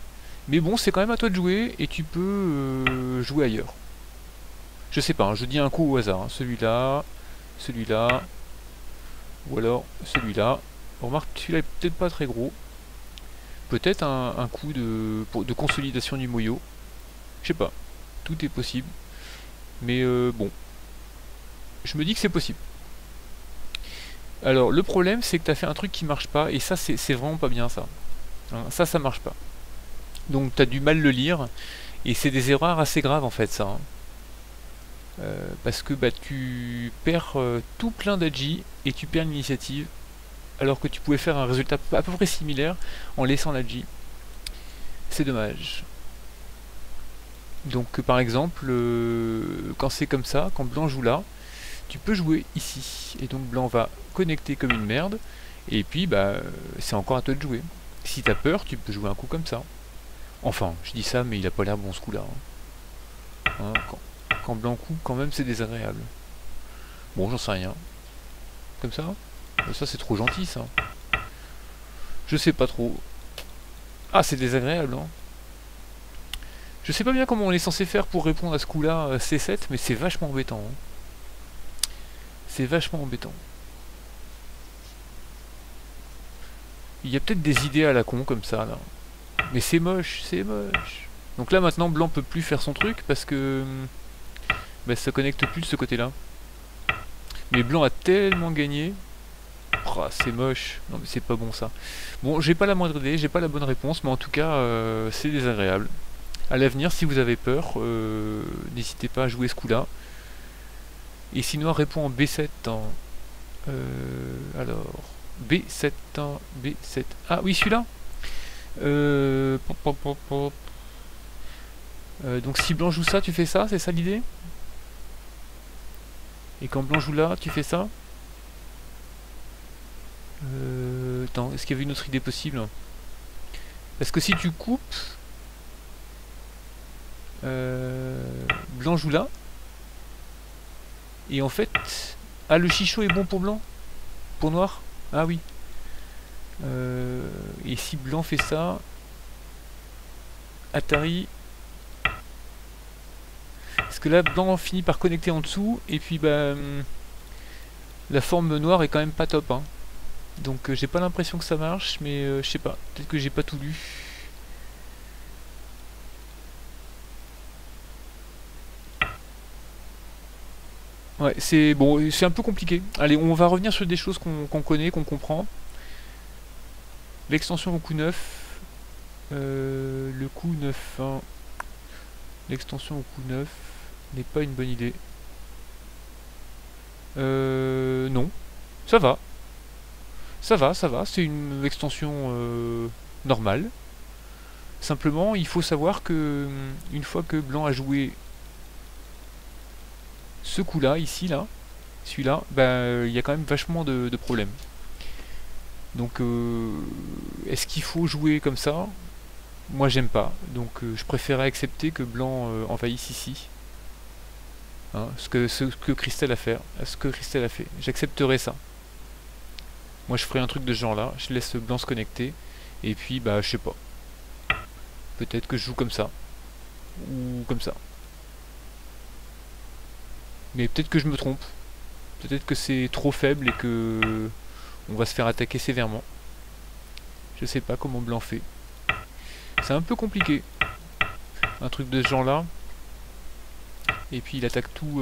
Mais bon, c'est quand même à toi de jouer, et tu peux jouer ailleurs. Je sais pas, hein, je dis un coup au hasard. Hein. Celui-là, celui-là, ou alors celui-là. Remarque, celui-là est peut-être pas très gros. Peut-être un coup de consolidation du moyo. Je sais pas. Tout est possible. Mais bon. Je me dis que c'est possible. Alors, le problème, c'est que tu as fait un truc qui marche pas. Et ça, c'est vraiment pas bien, ça. Hein, ça marche pas. Donc, tu as du mal le lire. Et c'est des erreurs assez graves, en fait, ça. Hein. Parce que bah, tu perds tout plein d'Adji et tu perds l'initiative. Alors que tu pouvais faire un résultat à peu près similaire en laissant l'Adji. C'est dommage. Donc par exemple, quand c'est comme ça, quand blanc joue là, tu peux jouer ici. Et donc blanc va connecter comme une merde. Et puis bah c'est encore à toi de jouer. Si t'as peur, tu peux jouer un coup comme ça. Enfin, je dis ça, mais il a pas l'air bon ce coup-là. Hein. Quand blanc coupe, quand même c'est désagréable. Bon, j'en sais rien. Comme ça. Ça c'est trop gentil ça. Je sais pas trop. Ah, c'est désagréable, hein. Je sais pas bien comment on est censé faire pour répondre à ce coup-là, C7, mais c'est vachement embêtant. Hein. C'est vachement embêtant. Il y a peut-être des idées à la con comme ça, là. Mais c'est moche, c'est moche. Donc là, maintenant, blanc peut plus faire son truc parce que bah, ça connecte plus de ce côté-là. Mais blanc a tellement gagné. Oh, c'est moche. Non, mais c'est pas bon, ça. Bon, j'ai pas la moindre idée, j'ai pas la bonne réponse, mais en tout cas, c'est désagréable. À l'avenir, si vous avez peur, n'hésitez pas à jouer ce coup-là. Et si noir répond en B7 en... alors... B7 en... B7... Ah oui, celui-là donc si blanc joue ça, tu fais ça, c'est ça l'idée? Et quand blanc joue là, tu fais ça? Attends, est-ce qu'il y avait une autre idée possible? Parce que si tu coupes... blanc joue là. Et en fait... Ah, le chichot est bon pour blanc? Pour noir? Ah oui. Et si blanc fait ça... Atari... que là, blanc finit par connecter en dessous, et puis bah, la forme noire est quand même pas top, hein. Donc j'ai pas l'impression que ça marche, mais je sais pas, peut-être que j'ai pas tout lu. Ouais, c'est bon, c'est un peu compliqué. Allez, on va revenir sur des choses qu'on connaît, qu'on comprend. L'extension au coup 9. Le coup 9.1. L'extension au coup 9 n'est pas une bonne idée. Non. Ça va. Ça va, ça va. C'est une extension normale. Simplement, il faut savoir que une fois que blanc a joué ce coup-là, ici, là, celui-là, bah, il y a quand même vachement de problèmes. Donc, est-ce qu'il faut jouer comme ça? Moi, j'aime pas. Donc, je préférais accepter que blanc envahisse ici. Hein, ce que Christelle a fait. Ce que Christelle a fait. J'accepterais ça. Moi, je ferais un truc de ce genre-là. Je laisse blanc se connecter. Et puis, bah, je sais pas. Peut-être que je joue comme ça. Ou comme ça. Mais peut-être que je me trompe. Peut-être que c'est trop faible et que on va se faire attaquer sévèrement. Je sais pas comment blanc fait. C'est un peu compliqué. Un truc de ce genre-là. Et puis il attaque tout...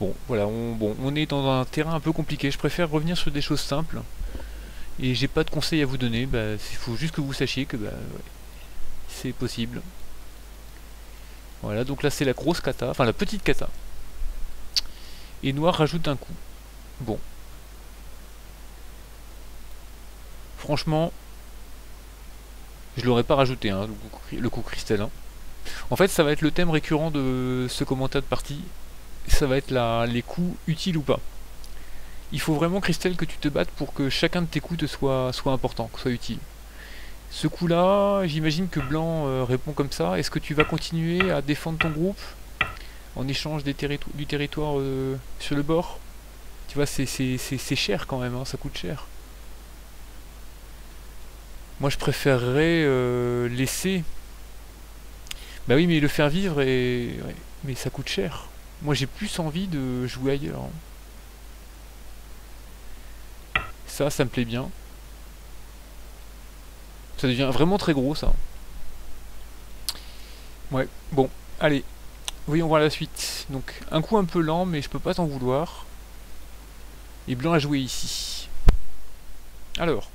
Bon, voilà, on est dans un terrain un peu compliqué. Je préfère revenir sur des choses simples. Et j'ai pas de conseils à vous donner. Bah, il faut juste que vous sachiez que bah, ouais, c'est possible. Voilà, donc là c'est la grosse kata. Enfin, la petite kata. Et noir rajoute un coup. Bon. Franchement, je l'aurais pas rajouté, hein, le coup cristal. Hein. En fait, ça va être le thème récurrent de ce commentaire de partie. Ça va être les coups utiles ou pas. Il faut vraiment, Christelle, que tu te battes pour que chacun de tes coups soit important, soit utile. Ce coup-là, j'imagine que blanc répond comme ça. Est-ce que tu vas continuer à défendre ton groupe en échange du territoire sur le bord? Tu vois, c'est cher quand même, hein, ça coûte cher. Moi, je préférerais laisser... Bah oui, mais le faire vivre, ouais, mais ça coûte cher. Moi, j'ai plus envie de jouer ailleurs. Hein. Ça me plaît bien. Ça devient vraiment très gros, ça. Ouais, bon, allez. Voyons voir la suite. Donc, un coup un peu lent, mais je peux pas t'en vouloir. Et blanc a joué ici. Alors.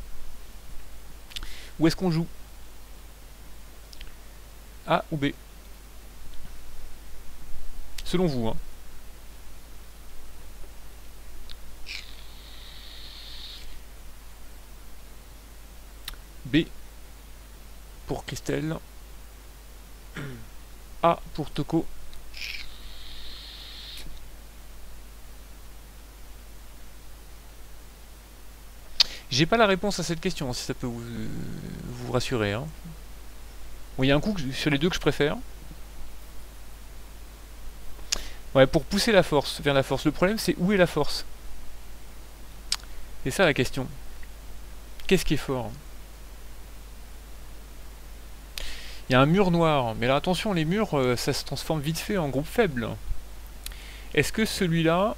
Où est-ce qu'on joue? A ou B? Selon vous, hein. B pour Christelle. A pour Toko. J'ai pas la réponse à cette question, si ça peut vous rassurer. Hein. Bon, il y a un coup sur les deux que je préfère. Ouais, pour pousser la force vers la force. Le problème, c'est où est la force? C'est ça la question. Qu'est-ce qui est fort? Il y a un mur noir. Mais là, attention, les murs, ça se transforme vite fait en groupe faible. Est-ce que celui-là,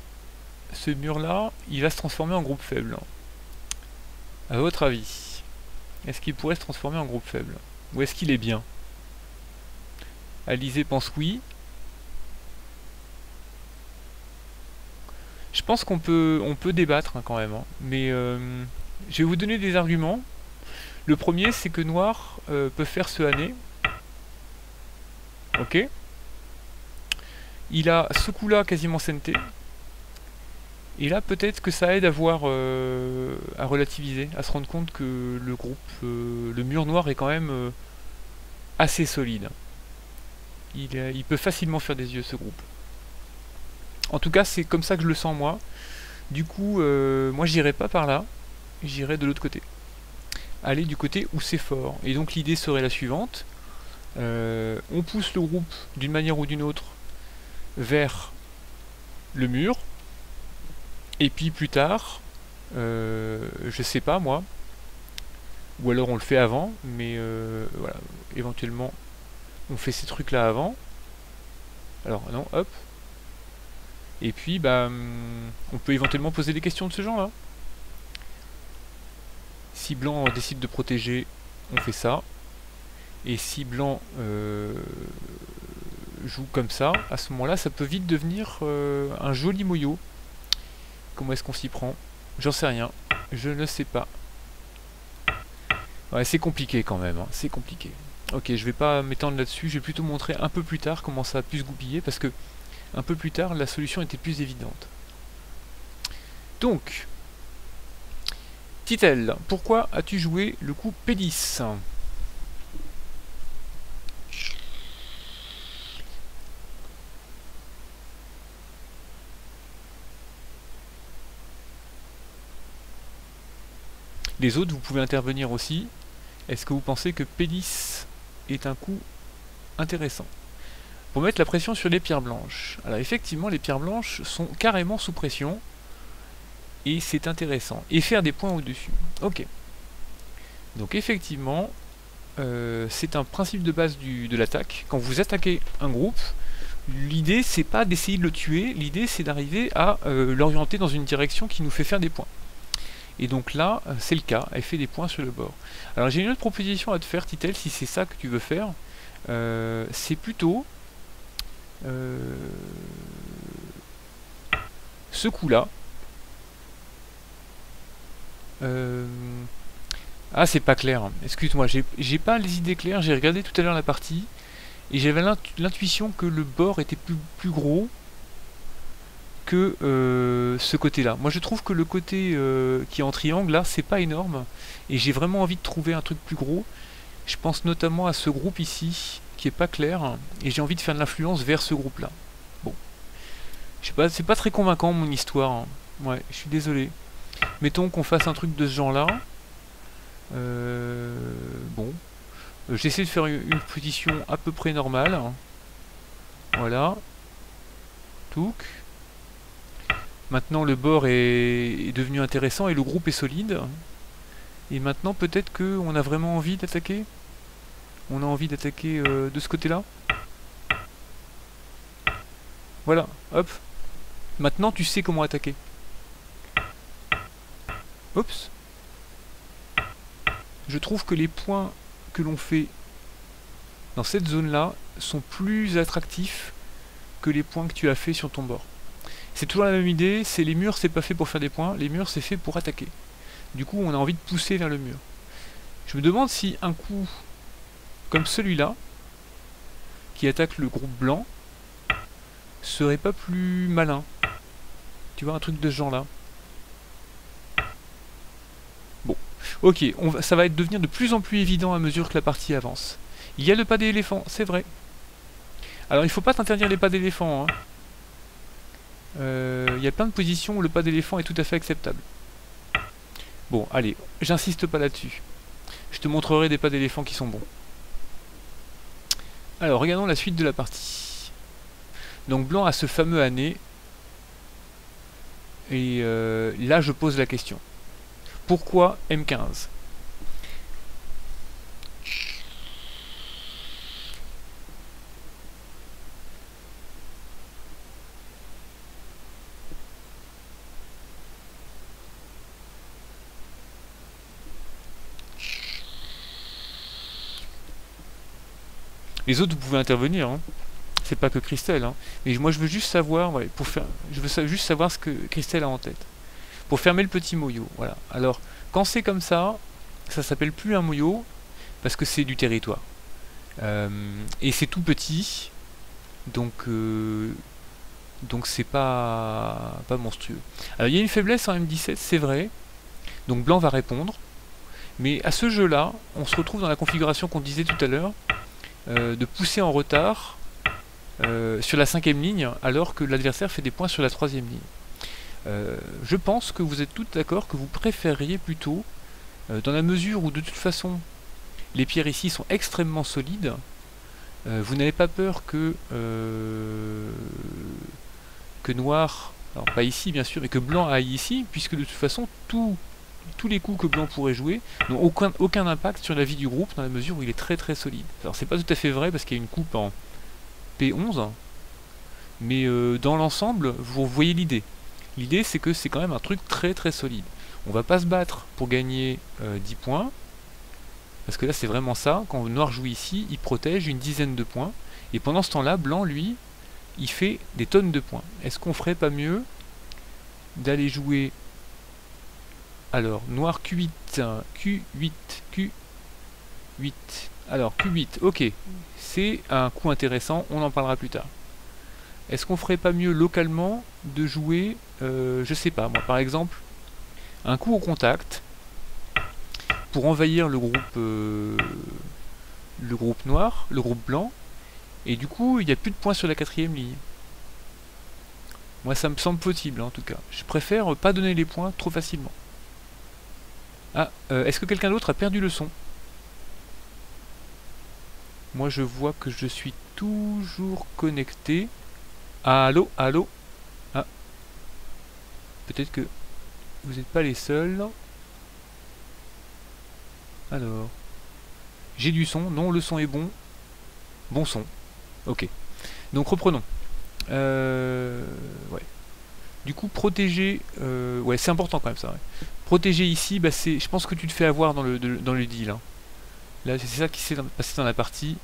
ce mur-là, il va se transformer en groupe faible? À votre avis, est-ce qu'il pourrait se transformer en groupe faible? Ou est-ce qu'il est bien? Alizé pense oui. Je pense qu'on peut débattre hein, quand même. Hein. Mais je vais vous donner des arguments. Le premier, c'est que noir peut faire ce Hané. Ok. Il a ce coup-là quasiment senté. Et là, peut-être que ça aide à voir, à relativiser, à se rendre compte que le groupe, le mur noir est quand même assez solide. Il peut facilement faire des yeux, ce groupe. En tout cas, c'est comme ça que je le sens, moi. Du coup, moi, j'irai pas par là. J'irai de l'autre côté. Aller du côté où c'est fort. Et donc, l'idée serait la suivante. On pousse le groupe, d'une manière ou d'une autre, vers le mur. Et puis plus tard, je sais pas moi, ou alors on le fait avant, mais voilà, éventuellement on fait ces trucs là avant, Alors non, hop. Et puis bah on peut éventuellement poser des questions de ce genre là. Si blanc décide de protéger, on fait ça. Et si blanc joue comme ça, à ce moment là ça peut vite devenir un joli moyo. Comment est-ce qu'on s'y prend? J'en sais rien, je ne sais pas. Ouais, c'est compliqué quand même, hein. C'est compliqué. Ok, je vais pas m'étendre là-dessus, je vais plutôt montrer un peu plus tard comment ça a pu se goupiller, parce que un peu plus tard, la solution était plus évidente. Donc, Titel, pourquoi as-tu joué le coup P10? Les autres, vous pouvez intervenir aussi. Est-ce que vous pensez que P10 est un coup intéressant? Pour mettre la pression sur les pierres blanches. Alors effectivement, les pierres blanches sont carrément sous pression. Et c'est intéressant. Et faire des points au-dessus. Ok. Donc effectivement, c'est un principe de base de l'attaque. Quand vous attaquez un groupe, l'idée c'est pas d'essayer de le tuer, l'idée c'est d'arriver à l'orienter dans une direction qui nous fait faire des points. Et donc là, c'est le cas, elle fait des points sur le bord. Alors j'ai une autre proposition à te faire, Titel, si c'est ça que tu veux faire. C'est plutôt ce coup-là. Ah, c'est pas clair. Excuse-moi, j'ai pas les idées claires. J'ai regardé tout à l'heure la partie et j'avais l'intuition que le bord était plus gros que ce côté-là. Moi, je trouve que le côté qui est en triangle là, c'est pas énorme et j'ai vraiment envie de trouver un truc plus gros. Je pense notamment à ce groupe ici qui est pas clair et j'ai envie de faire de l'influence vers ce groupe-là. Bon, je sais pas, c'est pas très convaincant mon histoire, hein. Ouais, je suis désolé. Mettons qu'on fasse un truc de ce genre-là. Bon. J'essaie de faire une position à peu près normale. Voilà. Touc. Maintenant le bord est devenu intéressant et le groupe est solide. Et maintenant peut-être qu'on a vraiment envie d'attaquer. On a envie d'attaquer de ce côté-là. Voilà, hop. Maintenant tu sais comment attaquer. Oups. Je trouve que les points que l'on fait dans cette zone-là sont plus attractifs que les points que tu as fait sur ton bord. C'est toujours la même idée, c'est les murs, c'est pas fait pour faire des points, les murs c'est fait pour attaquer. Du coup, on a envie de pousser vers le mur. Je me demande si un coup comme celui-là, qui attaque le groupe blanc, serait pas plus malin. Tu vois, un truc de ce genre-là. Bon, ok, ça va devenir de plus en plus évident à mesure que la partie avance. Il y a le pas d'éléphant, c'est vrai. Alors il faut pas t'interdire les pas d'éléphant, hein. Il y a plein de positions où le pas d'éléphant est tout à fait acceptable. Bon, allez, j'insiste pas là-dessus. Je te montrerai des pas d'éléphant qui sont bons. Alors, regardons la suite de la partie. Donc blanc a ce fameux année. Et là, je pose la question. Pourquoi M15 ? Les autres, vous pouvez intervenir, hein. C'est pas que Christelle, hein. Mais moi, je veux juste savoir, ouais, je veux juste savoir ce que Christelle a en tête. Pour fermer le petit moyo, voilà. Alors, quand c'est comme ça s'appelle plus un moyo, parce que c'est du territoire. Et c'est tout petit, donc c'est pas monstrueux. Alors, il y a une faiblesse en M17, c'est vrai. Donc blanc va répondre. Mais à ce jeu-là, on se retrouve dans la configuration qu'on disait tout à l'heure, de pousser en retard sur la 5ème ligne, alors que l'adversaire fait des points sur la 3ème ligne. Je pense que vous êtes tous d'accord que vous préféreriez plutôt, dans la mesure où de toute façon les pierres ici sont extrêmement solides, vous n'avez pas peur que noir, alors pas ici bien sûr, et que blanc aille ici, puisque de toute façon tous les coups que blanc pourrait jouer n'ont aucun impact sur la vie du groupe, dans la mesure où il est très très solide. Alors c'est pas tout à fait vrai parce qu'il y a une coupe en P11, Mais dans l'ensemble, vous voyez l'idée. L'idée, c'est que c'est quand même un truc très très solide. On va pas se battre pour gagner 10 points, parce que là c'est vraiment ça. Quand noir joue ici, il protège une dizaine de points, et pendant ce temps-là, blanc, lui, il fait des tonnes de points. Est-ce qu'on ferait pas mieux d'aller jouer... Alors, noir Q8, Q8, Q8. Alors, Q8, ok, c'est un coup intéressant, on en parlera plus tard. Est-ce qu'on ferait pas mieux localement de jouer, je sais pas, moi par exemple, un coup au contact pour envahir le groupe noir, le groupe blanc, et du coup il n'y a plus de points sur la quatrième ligne. Moi ça me semble possible en tout cas. Je préfère pas donner les points trop facilement. Ah, est-ce que quelqu'un d'autre a perdu le son? Moi je vois que je suis toujours connecté. Allô, allô. Ah. Peut-être que vous n'êtes pas les seuls. Alors. J'ai du son. Non, le son est bon. Bon son. Ok. Donc reprenons. Ouais. Du coup, protéger... ouais, c'est important quand même ça. Ouais. Protéger ici, bah, je pense que tu te fais avoir dans le deal. Hein. Là, c'est ça qui s'est passé dans la partie.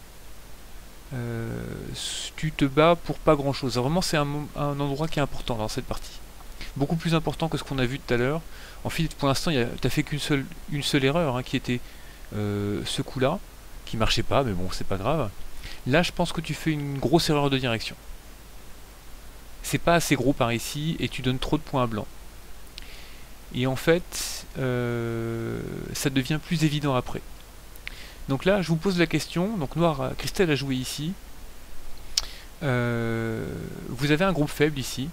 Tu te bats pour pas grand chose. Vraiment, c'est un endroit qui est important dans cette partie. Beaucoup plus important que ce qu'on a vu tout à l'heure. En fait, pour l'instant, t'as fait une seule erreur, hein, qui était ce coup-là, qui marchait pas, mais bon, c'est pas grave. Là, je pense que tu fais une grosse erreur de direction. C'est pas assez gros par ici, et tu donnes trop de points à blanc. Et en fait, ça devient plus évident après. Donc là, je vous pose la question. Donc noir, Christelle a joué ici. Vous avez un groupe faible ici.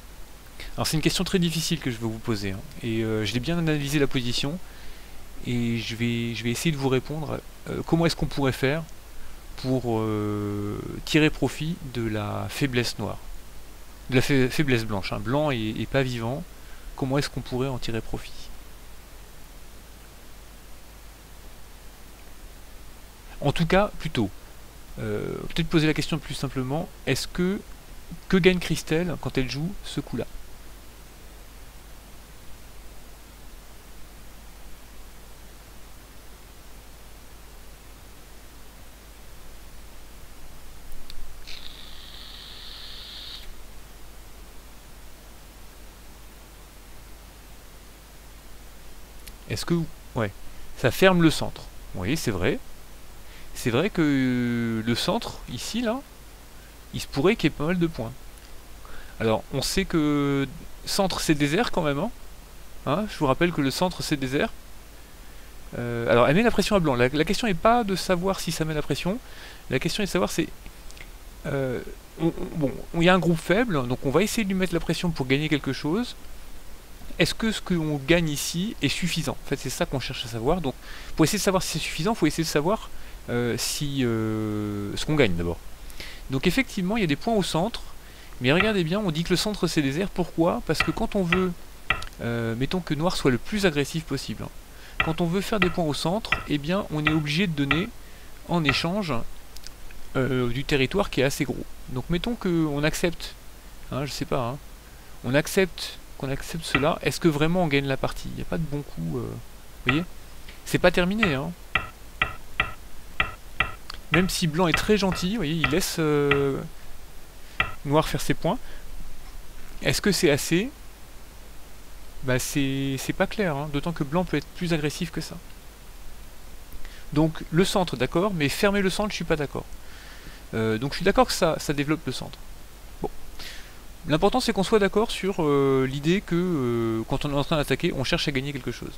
Alors c'est une question très difficile que je vais vous poser. Hein. Et je l'ai bien analysé la position. Et je vais essayer de vous répondre. Comment est-ce qu'on pourrait faire pour tirer profit de la faiblesse noire, de la faiblesse blanche. Hein. Blanc est pas vivant. Comment est-ce qu'on pourrait en tirer profit? En tout cas, plutôt. Peut-être poser la question plus simplement, est-ce que gagne Christelle quand elle joue ce coup-là? Est-ce que... Ouais, ça ferme le centre. Oui, c'est vrai. C'est vrai que le centre, ici, là, il se pourrait qu'il y ait pas mal de points. Alors, on sait que centre, c'est désert quand même. Hein, je vous rappelle que le centre, c'est désert. Alors, elle met la pression à blanc. La question n'est pas de savoir si ça met la pression. La question est de savoir, c'est... bon, il y a un groupe faible, donc on va essayer de lui mettre la pression pour gagner quelque chose. Est-ce que ce qu'on gagne ici est suffisant? En fait, c'est ça qu'on cherche à savoir. Donc, pour essayer de savoir si c'est suffisant, il faut essayer de savoir ce qu'on gagne d'abord. Donc, effectivement, il y a des points au centre. Mais regardez bien, on dit que le centre c'est désert. Pourquoi? Parce que quand on veut, mettons que noir soit le plus agressif possible. Hein. Quand on veut faire des points au centre, eh bien, on est obligé de donner en échange du territoire qui est assez gros. Donc, mettons qu'on accepte, hein, je sais pas, hein, on accepte cela. Est-ce que vraiment on gagne la partie? Il n'y a pas de bon coup. Vous voyez? C'est pas terminé. Hein. Même si blanc est très gentil, vous voyez, il laisse noir faire ses points. Est-ce que c'est assez? Bah c'est pas clair, hein, d'autant que blanc peut être plus agressif que ça. Donc le centre, d'accord, mais fermer le centre, je suis pas d'accord. Donc je suis d'accord que ça développe le centre. Bon. L'important c'est qu'on soit d'accord sur l'idée que quand on est en train d'attaquer, on cherche à gagner quelque chose.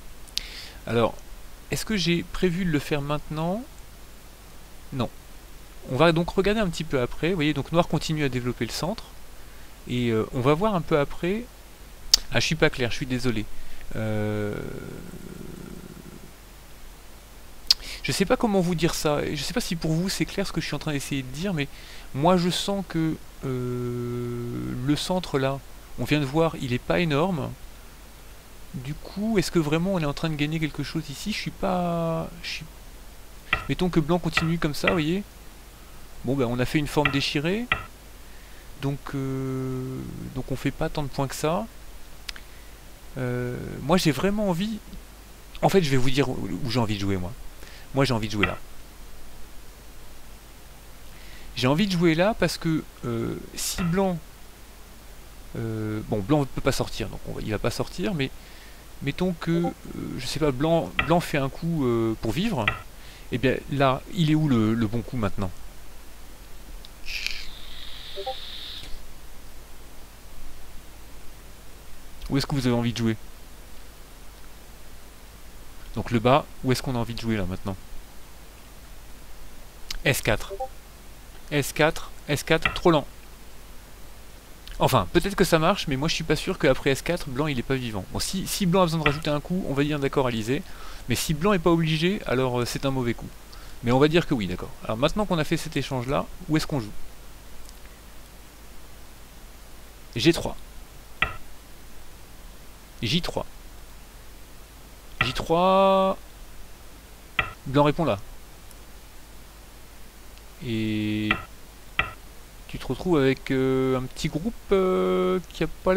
Alors, est-ce que j'ai prévu de le faire maintenant? Non. On va donc regarder un petit peu après. Vous voyez, donc noir continue à développer le centre. Et on va voir un peu après... Ah, je suis pas clair, je suis désolé. Je sais pas comment vous dire ça. Je sais pas si pour vous c'est clair ce que je suis en train d'essayer de dire, mais moi je sens que le centre là, on vient de voir, il est pas énorme. Du coup, est-ce que vraiment on est en train de gagner quelque chose ici? Je suis pas... Mettons que blanc continue comme ça, vous voyez. Bon, ben on a fait une forme déchirée. donc on fait pas tant de points que ça. Moi j'ai vraiment envie... En fait je vais vous dire où j'ai envie de jouer moi. Moi j'ai envie de jouer là. J'ai envie de jouer là parce que si blanc... bon, blanc ne peut pas sortir, donc il va pas sortir, mais mettons que, je sais pas, blanc fait un coup pour vivre, et bien là, il est où le bon coup maintenant? Où est-ce que vous avez envie de jouer? Donc le bas, où est-ce qu'on a envie de jouer là maintenant? S4. S4, S4, trop lent. Enfin, peut-être que ça marche, mais moi je suis pas sûr qu'après S4, blanc il est pas vivant. Bon, si blanc a besoin de rajouter un coup, on va dire d'accord Alizé. Mais si blanc est pas obligé, alors c'est un mauvais coup. Mais on va dire que oui, d'accord. Alors maintenant qu'on a fait cet échange là, où est-ce qu'on joue? G3. J3. J3... Blanc répond là. Et... tu te retrouves avec un petit groupe qui a pas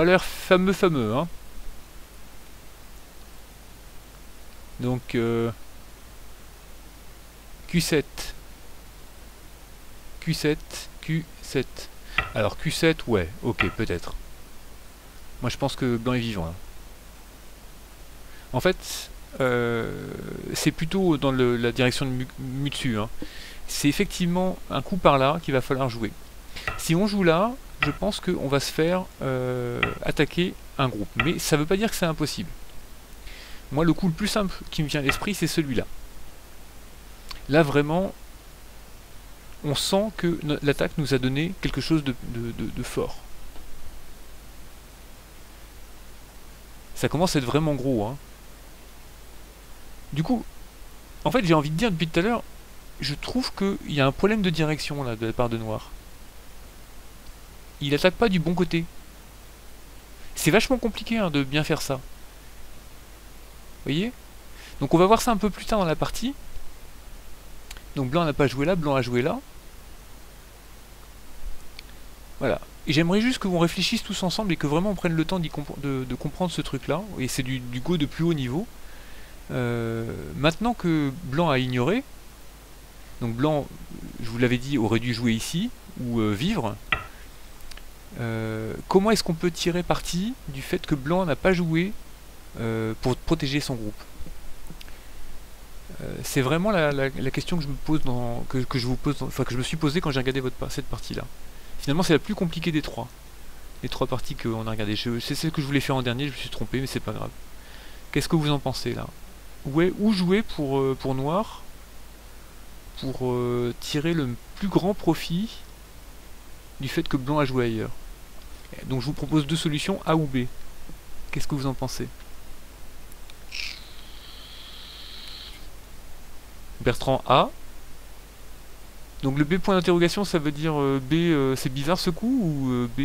l'air fameux, hein. Donc Q7, Q7, Q7. Alors Q7, ouais, ok, peut-être. Moi je pense que blanc est vivant là. En fait, c'est plutôt dans la direction de Mutsu, hein. C'est effectivement un coup par là qu'il va falloir jouer. Si on joue là, je pense qu'on va se faire attaquer un groupe. Mais ça ne veut pas dire que c'est impossible. Moi, le coup le plus simple qui me vient à l'esprit, c'est celui-là. Là, vraiment, on sent que l'attaque nous a donné quelque chose de fort. Ça commence à être vraiment gros, hein. Du coup, en fait, j'ai envie de dire depuis tout à l'heure, je trouve qu'il y a un problème de direction là de la part de Noir. Il attaque pas du bon côté. C'est vachement compliqué hein, de bien faire ça. Vous voyez? Donc on va voir ça un peu plus tard dans la partie. Donc blanc n'a pas joué là, blanc a joué là. Voilà. Et j'aimerais juste que l'on réfléchisse tous ensemble et que vraiment on prenne le temps de comprendre ce truc là. Et c'est du Go de plus haut niveau. Maintenant que blanc a ignoré, donc blanc, je vous l'avais dit, aurait dû jouer ici, ou vivre. Comment est-ce qu'on peut tirer parti du fait que blanc n'a pas joué pour protéger son groupe? C'est vraiment la question que je me pose que je vous pose, enfin que je me suis posé quand j'ai regardé cette partie-là. Finalement, c'est la plus compliquée des trois. Les trois parties qu'on a regardées. C'est celle que je voulais faire en dernier, je me suis trompé, mais c'est pas grave. Qu'est-ce que vous en pensez là? Où jouer pour noir pour tirer le plus grand profit du fait que blanc a joué ailleurs? Donc je vous propose deux solutions, A ou B. Qu'est-ce que vous en pensez? Bertrand A. Donc le B point d'interrogation, ça veut dire B, c'est bizarre ce coup, ou B...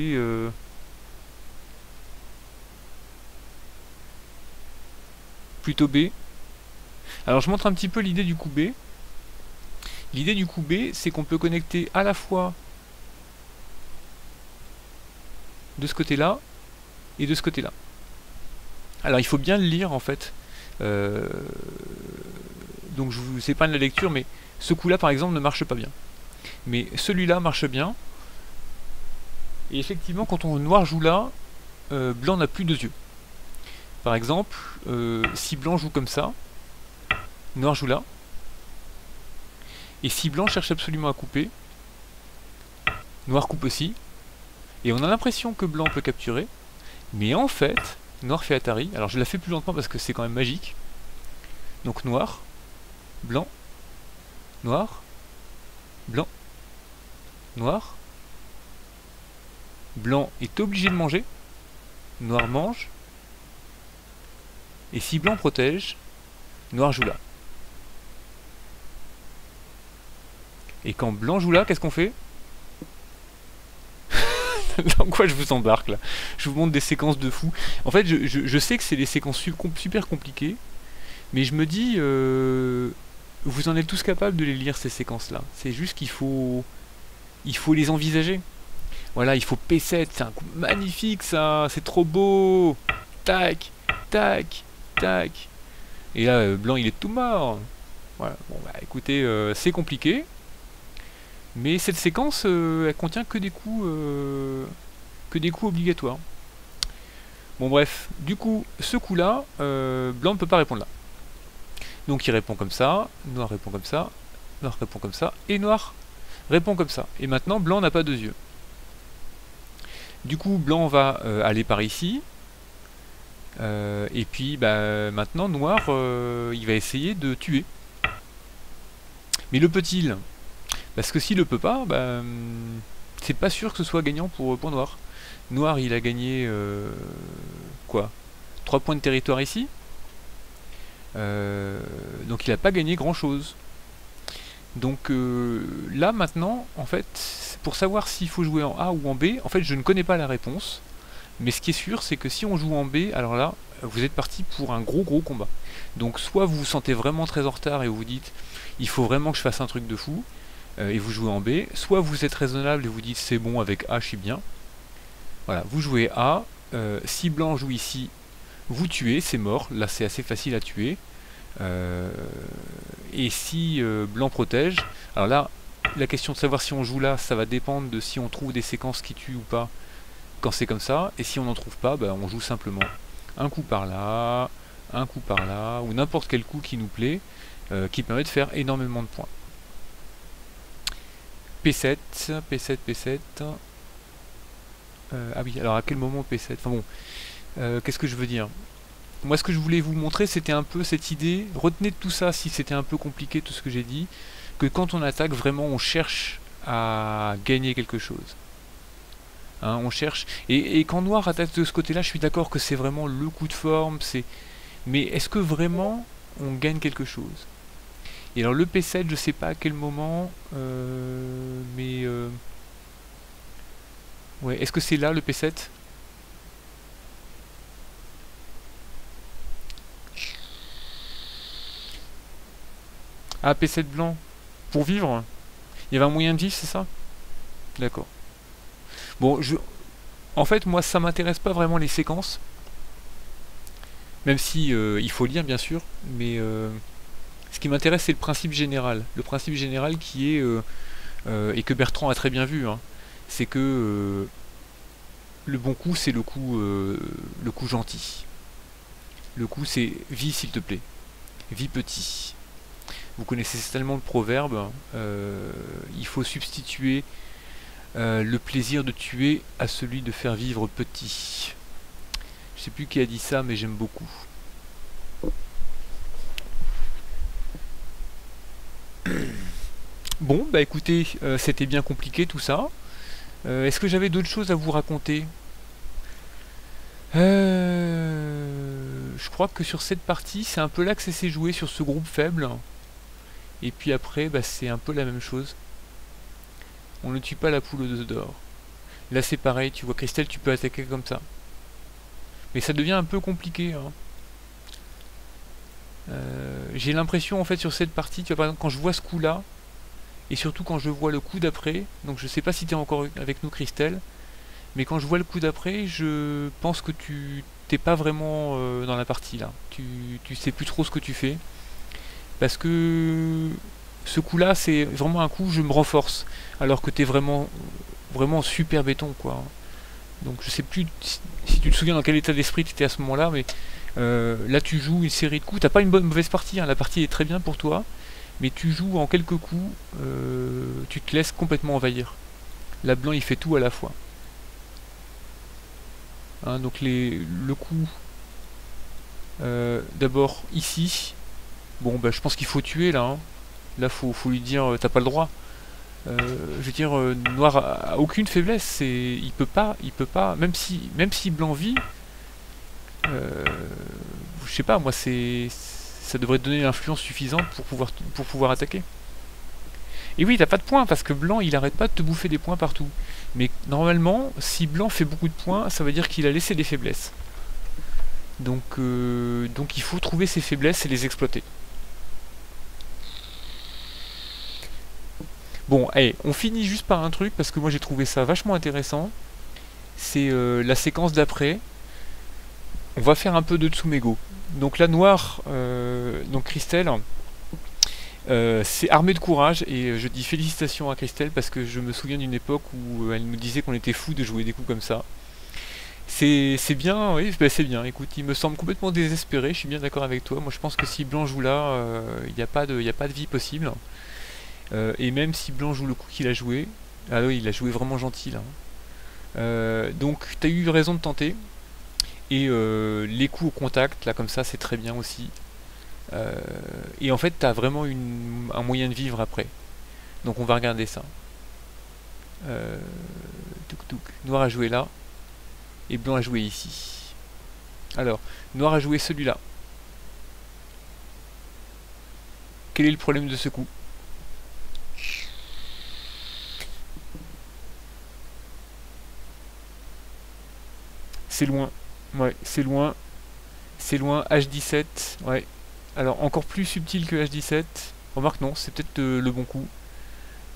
plutôt B. Alors je montre un petit peu l'idée du coup B. L'idée du coup B, c'est qu'on peut connecter à la fois de ce côté-là et de ce côté-là. Alors il faut bien le lire en fait. Donc je vous épargne la lecture, mais ce coup-là par exemple ne marche pas bien. Mais celui-là marche bien. Et effectivement, quand on noir joue là, blanc n'a plus deux yeux. Par exemple, si blanc joue comme ça, noir joue là. Et si blanc cherche absolument à couper, noir coupe aussi. Et on a l'impression que blanc peut capturer. Mais en fait, noir fait Atari. Alors je la fais plus lentement parce que c'est quand même magique. Donc noir, blanc, noir, blanc, noir. Blanc est obligé de manger. Noir mange. Et si blanc protège, noir joue là. Et quand blanc joue là, qu'est-ce qu'on fait? Dans quoi je vous embarque là? Je vous montre des séquences de fou. En fait, je sais que c'est des séquences super compliquées, mais je me dis, vous en êtes tous capables de les lire ces séquences là. C'est juste qu'il faut il faut les envisager. Voilà, il faut P7, c'est un coup magnifique ça, c'est trop beau. Tac, tac, tac. Et là, blanc il est tout mort. Voilà, bon bah écoutez, c'est compliqué. Mais cette séquence, elle contient que des coups obligatoires. Bon bref, du coup, ce coup-là, blanc ne peut pas répondre là. Donc il répond comme ça, noir répond comme ça, noir répond comme ça, et noir répond comme ça. Et maintenant, blanc n'a pas deux yeux. Du coup, blanc va aller par ici. Et puis, bah, maintenant, noir, il va essayer de tuer. Mais le peut-il? Parce que s'il le peut pas, bah, c'est pas sûr que ce soit gagnant pour noir. Noir, il a gagné quoi? 3 points de territoire ici. Donc il n'a pas gagné grand chose. Donc là maintenant, en fait, pour savoir s'il faut jouer en A ou en B, en fait je ne connais pas la réponse. Mais ce qui est sûr, c'est que si on joue en B, alors là, vous êtes parti pour un gros combat. Donc soit vous vous sentez vraiment très en retard et vous dites, il faut vraiment que je fasse un truc de fou, et vous jouez en B, soit vous êtes raisonnable et vous dites, c'est bon, avec A je suis bien. Voilà, vous jouez A, si blanc joue ici, vous tuez, c'est mort, là c'est assez facile à tuer. Et si blanc protège, alors là, la question de savoir si on joue là, ça va dépendre de si on trouve des séquences qui tuent ou pas quand c'est comme ça, et si on n'en trouve pas, bah, on joue simplement un coup par là, un coup par là, ou n'importe quel coup qui nous plaît, qui permet de faire énormément de points. P7, P7, P7. Ah oui, alors à quel moment P7? Enfin bon, qu'est-ce que je veux dire? Moi, ce que je voulais vous montrer, c'était un peu cette idée. Retenez de tout ça, si c'était un peu compliqué, tout ce que j'ai dit, que quand on attaque, vraiment, on cherche à gagner quelque chose. Hein, on cherche. Et quand noir attaque de ce côté-là, je suis d'accord que c'est vraiment le coup de forme. Mais est-ce que vraiment on gagne quelque chose? Et alors le P7, je sais pas à quel moment, mais ouais, est-ce que c'est là le P7? Ah, P7 blanc. Pour vivre? Il y avait un moyen de vivre, c'est ça? D'accord. Bon, en fait, moi, ça m'intéresse pas vraiment les séquences. Même si il faut lire, bien sûr. Mais ce qui m'intéresse, c'est le principe général. Le principe général qui est, et que Bertrand a très bien vu, hein, c'est que le bon coup, c'est le coup gentil. Le coup, c'est vis, s'il te plaît. Vis petit. Vous connaissez tellement le proverbe, il faut substituer le plaisir de tuer à celui de faire vivre petit. Je sais plus qui a dit ça, mais j'aime beaucoup. Bon, bah écoutez, c'était bien compliqué tout ça. Est-ce que j'avais d'autres choses à vous raconter? Je crois que sur cette partie, c'est un peu là que ça s'est joué sur ce groupe faible. Et puis après, bah, c'est un peu la même chose. On ne tue pas la poule aux œufs d'or. Là c'est pareil, tu vois Christelle, tu peux attaquer comme ça. Mais ça devient un peu compliqué. Hein. J'ai l'impression en fait sur cette partie, tu vois par exemple quand je vois ce coup là, et surtout quand je vois le coup d'après, donc je sais pas si tu es encore avec nous Christelle, mais quand je vois le coup d'après, je pense que tu t'es pas vraiment dans la partie là. Tu sais plus trop ce que tu fais. Parce que ce coup là c'est vraiment un coup où je me renforce. Alors que t'es vraiment super béton quoi. Donc je sais plus si tu te souviens dans quel état d'esprit tu étais à ce moment là, mais là tu joues une série de coups, t'as pas une mauvaise partie, hein. La partie est très bien pour toi, mais tu joues en quelques coups, tu te laisses complètement envahir. Là blanc il fait tout à la fois. Hein, donc le coup d'abord ici, bon bah je pense qu'il faut tuer là, hein. Là faut lui dire t'as pas le droit. Je veux dire noir a aucune faiblesse, il peut pas, même si blanc vit, je sais pas moi ça devrait te donner l'influence suffisante pour pouvoir attaquer. Et oui, t'as pas de points parce que blanc il arrête pas de te bouffer des points partout. Mais normalement, si blanc fait beaucoup de points, ça veut dire qu'il a laissé des faiblesses. Donc il faut trouver ses faiblesses et les exploiter. Bon, allez, on finit juste par un truc, parce que moi j'ai trouvé ça vachement intéressant. C'est la séquence d'après. On va faire un peu de Tsumego. Donc là, Noir, donc Christelle, c'est armé de courage, et je dis félicitations à Christelle, parce que je me souviens d'une époque où elle me disait qu'on était fou de jouer des coups comme ça. C'est bien, oui, bah c'est bien. Écoute, il me semble complètement désespéré, je suis bien d'accord avec toi. Moi je pense que si Blanc joue là, il n'y a pas de vie possible. Et même si Blanc joue le coup qu'il a joué, ah oui, il a joué vraiment gentil là. Donc tu as eu raison de tenter. Et les coups au contact, là comme ça, c'est très bien aussi. Et en fait, tu as vraiment un moyen de vivre après. Donc on va regarder ça. Touk touk. Noir a joué là. Et Blanc a joué ici. Alors, Noir a joué celui-là. Quel est le problème de ce coup? C'est loin. Ouais, c'est loin. C'est loin. H17. Ouais. Alors, encore plus subtil que H17. Remarque, non, c'est peut-être le bon coup.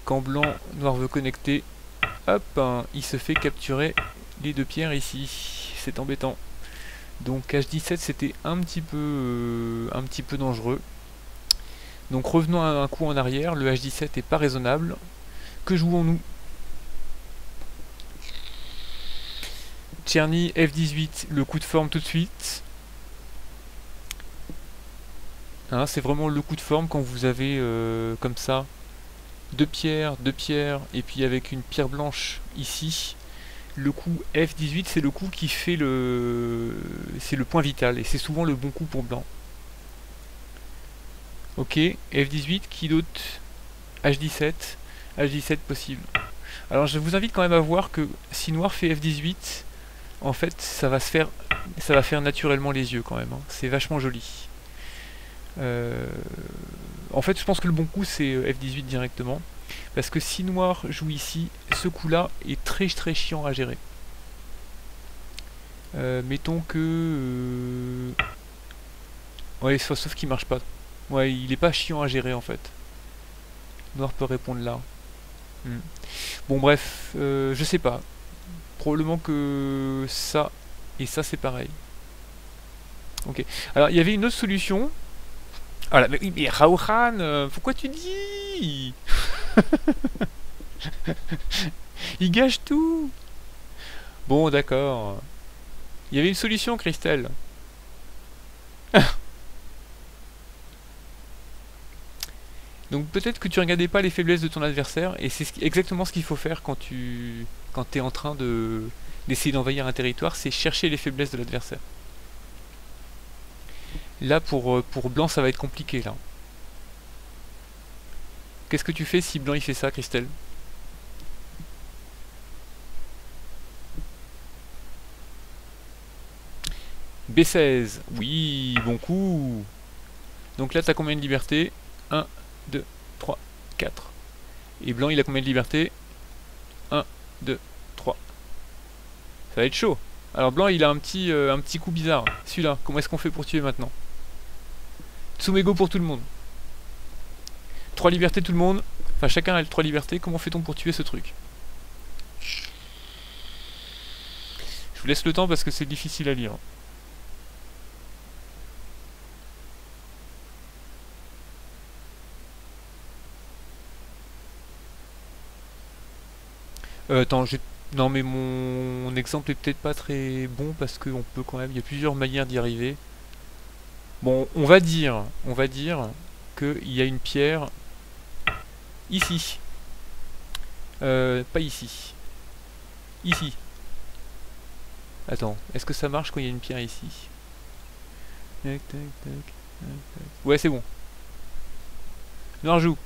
Quand Blanc, Noir veut connecter, hop, hein, il se fait capturer les deux pierres ici. C'est embêtant. Donc H17 c'était un petit peu dangereux. Donc revenons à un coup en arrière. Le H17 est pas raisonnable. Que jouons-nous? Tcherny F18, le coup de forme tout de suite. Hein, c'est vraiment le coup de forme quand vous avez comme ça deux pierres, et puis avec une pierre blanche ici. Le coup F18 c'est le coup qui fait c'est le point vital, et c'est souvent le bon coup pour Blanc. Ok, F18, qui d'autre? H17, H17 possible. Alors je vous invite quand même à voir que si Noir fait F18, en fait ça va faire naturellement les yeux quand même, hein. C'est vachement joli. En fait je pense que le bon coup c'est F18 directement, parce que si Noir joue ici, ce coup là est très très chiant à gérer. Mettons que... ouais, sauf qu'il marche pas. Ouais, il est pas chiant à gérer en fait. Noir peut répondre là. Bon bref, je sais pas. Probablement que ça et ça c'est pareil. Ok. Alors il y avait une autre solution. Voilà, mais Rauhan, pourquoi tu dis? Il gâche tout. Bon d'accord. Il y avait une solution, Christelle. Donc peut-être que tu regardais pas les faiblesses de ton adversaire, et c'est exactement ce qu'il faut faire quand t'es en train d'essayer d'envahir un territoire, c'est chercher les faiblesses de l'adversaire. Là pour Blanc ça va être compliqué là. Qu'est-ce que tu fais si Blanc il fait ça, Christelle? B16, oui, bon coup. Donc là t'as combien de liberté? 1, 2, 3, 4. Et Blanc il a combien de liberté? 1, 2, 3. Ça va être chaud. Alors Blanc il a un petit coup bizarre. Celui-là, comment est-ce qu'on fait pour tuer maintenant? Tsumego pour tout le monde. 3 libertés tout le monde. Enfin chacun a 3 libertés. Comment fait-on pour tuer ce truc? Je vous laisse le temps parce que c'est difficile à lire. Attends, non mais mon exemple est peut-être pas très bon parce qu'on peut quand même, il y a plusieurs manières d'y arriver. Bon, on va dire qu'il y a une pierre ici. Pas ici. Ici. Attends, est-ce que ça marche quand il y a une pierre ici? Tac, tac, tac, tac, tac. Ouais, c'est bon. Noir joue.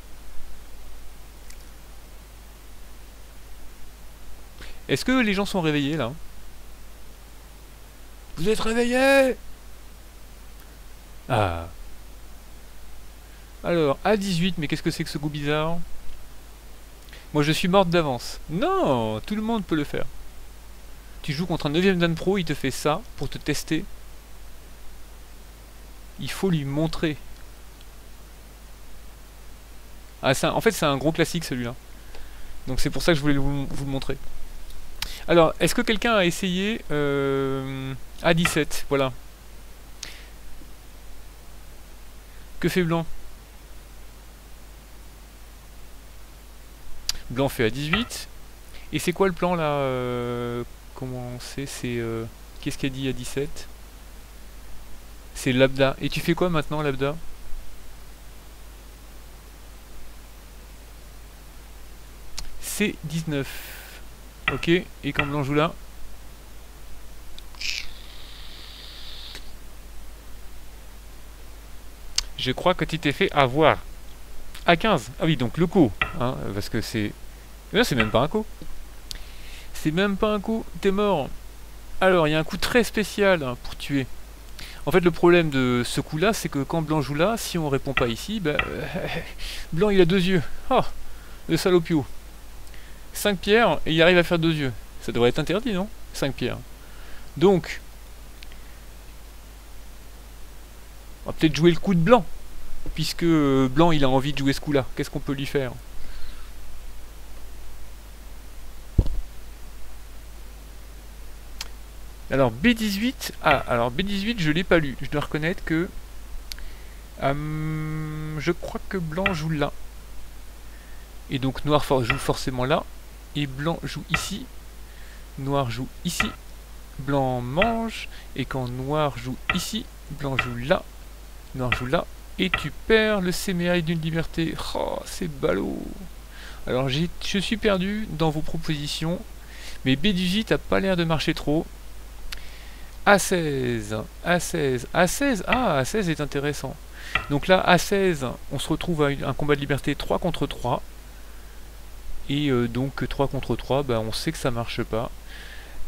Est-ce que les gens sont réveillés là? Vous êtes réveillés? Ah. Alors, A18, mais qu'est-ce que c'est que ce goût bizarre? Moi je suis morte d'avance. Non, tout le monde peut le faire. Tu joues contre un 9ème Dan Pro, il te fait ça pour te tester. Il faut lui montrer. Ah, en fait c'est un gros classique celui-là. Donc c'est pour ça que je voulais vous le montrer. Alors, est-ce que quelqu'un a essayé A17? Voilà. Que fait blanc? Blanc fait A18. Et c'est quoi le plan là comment c'est? Qu'est-ce qu'il a dit A17? C'est lambda. Et tu fais quoi maintenant, lambda? C'est 19. Ok, et quand blanc joue là? Je crois que tu t'es fait avoir. À 15. Ah oui, donc le coup. Hein, parce que c'est... Non, c'est même pas un coup. C'est même pas un coup. T'es mort. Alors, il y a un coup très spécial hein, pour tuer. En fait, le problème de ce coup-là, c'est que quand blanc joue là, si on répond pas ici, bah, blanc il a 2 yeux. Oh, le salopio. 5 pierres et il arrive à faire 2 yeux. Ça devrait être interdit, non? 5 pierres. Donc, on va peut-être jouer le coup de blanc. Puisque blanc il a envie de jouer ce coup-là. Qu'est-ce qu'on peut lui faire? Alors B18, ah alors B18 je l'ai pas lu, je dois reconnaître que je crois que blanc joue là. Et donc noir joue forcément là, et blanc joue ici, noir joue ici, blanc mange, et quand noir joue ici, blanc joue là, noir joue là, et tu perds le sémérail d'une liberté. Oh, c'est ballot. Alors je suis perdu dans vos propositions, mais B18 a pas l'air de marcher trop. A16, A16, A16, ah A16 est intéressant. Donc là, A16, on se retrouve à un combat de liberté 3 contre 3. Et donc 3 contre 3, bah, on sait que ça marche pas.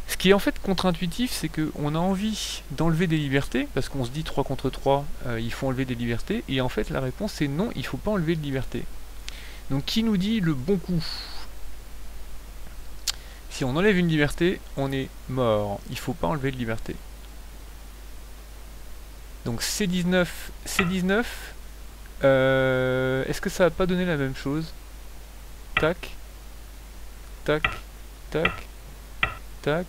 Ce qui est en fait contre-intuitif, c'est qu'on a envie d'enlever des libertés, parce qu'on se dit 3 contre 3, il faut enlever des libertés, et en fait la réponse c'est non, il faut pas enlever de liberté. Donc qui nous dit le bon coup? Si on enlève une liberté, on est mort. Il faut pas enlever de liberté. Donc C19, C19, est-ce que ça va pas donner la même chose? Tac, tac, tac, tac.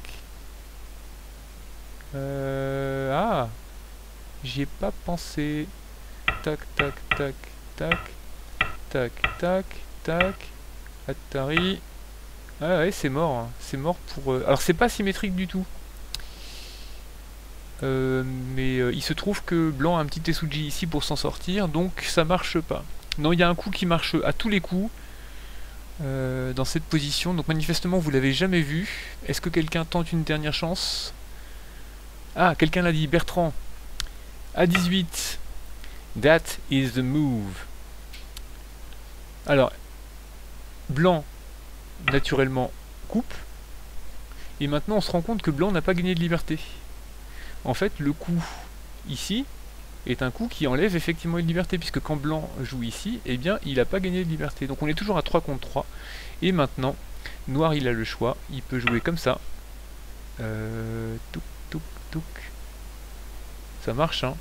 Ah, j'y ai pas pensé. Tac, tac, tac, tac, tac, tac, tac. Atari. Ah ouais, c'est mort. Hein. C'est mort pour... Alors c'est pas symétrique du tout. Mais il se trouve que blanc a un petit Tesuji ici pour s'en sortir, donc ça marche pas. Non, il y a un coup qui marche à tous les coups dans cette position, donc manifestement vous l'avez jamais vu. Est-ce que quelqu'un tente une dernière chance? Ah, quelqu'un l'a dit, Bertrand. A18. That is the move. Alors, blanc, naturellement, coupe. Et maintenant on se rend compte que blanc n'a pas gagné de liberté. En fait, le coup ici est un coup qui enlève effectivement une liberté, puisque quand blanc joue ici, eh bien, il n'a pas gagné de liberté. Donc on est toujours à 3 contre 3. Et maintenant, noir, il a le choix. Il peut jouer comme ça. Touk, touk, touk. Ça marche, hein?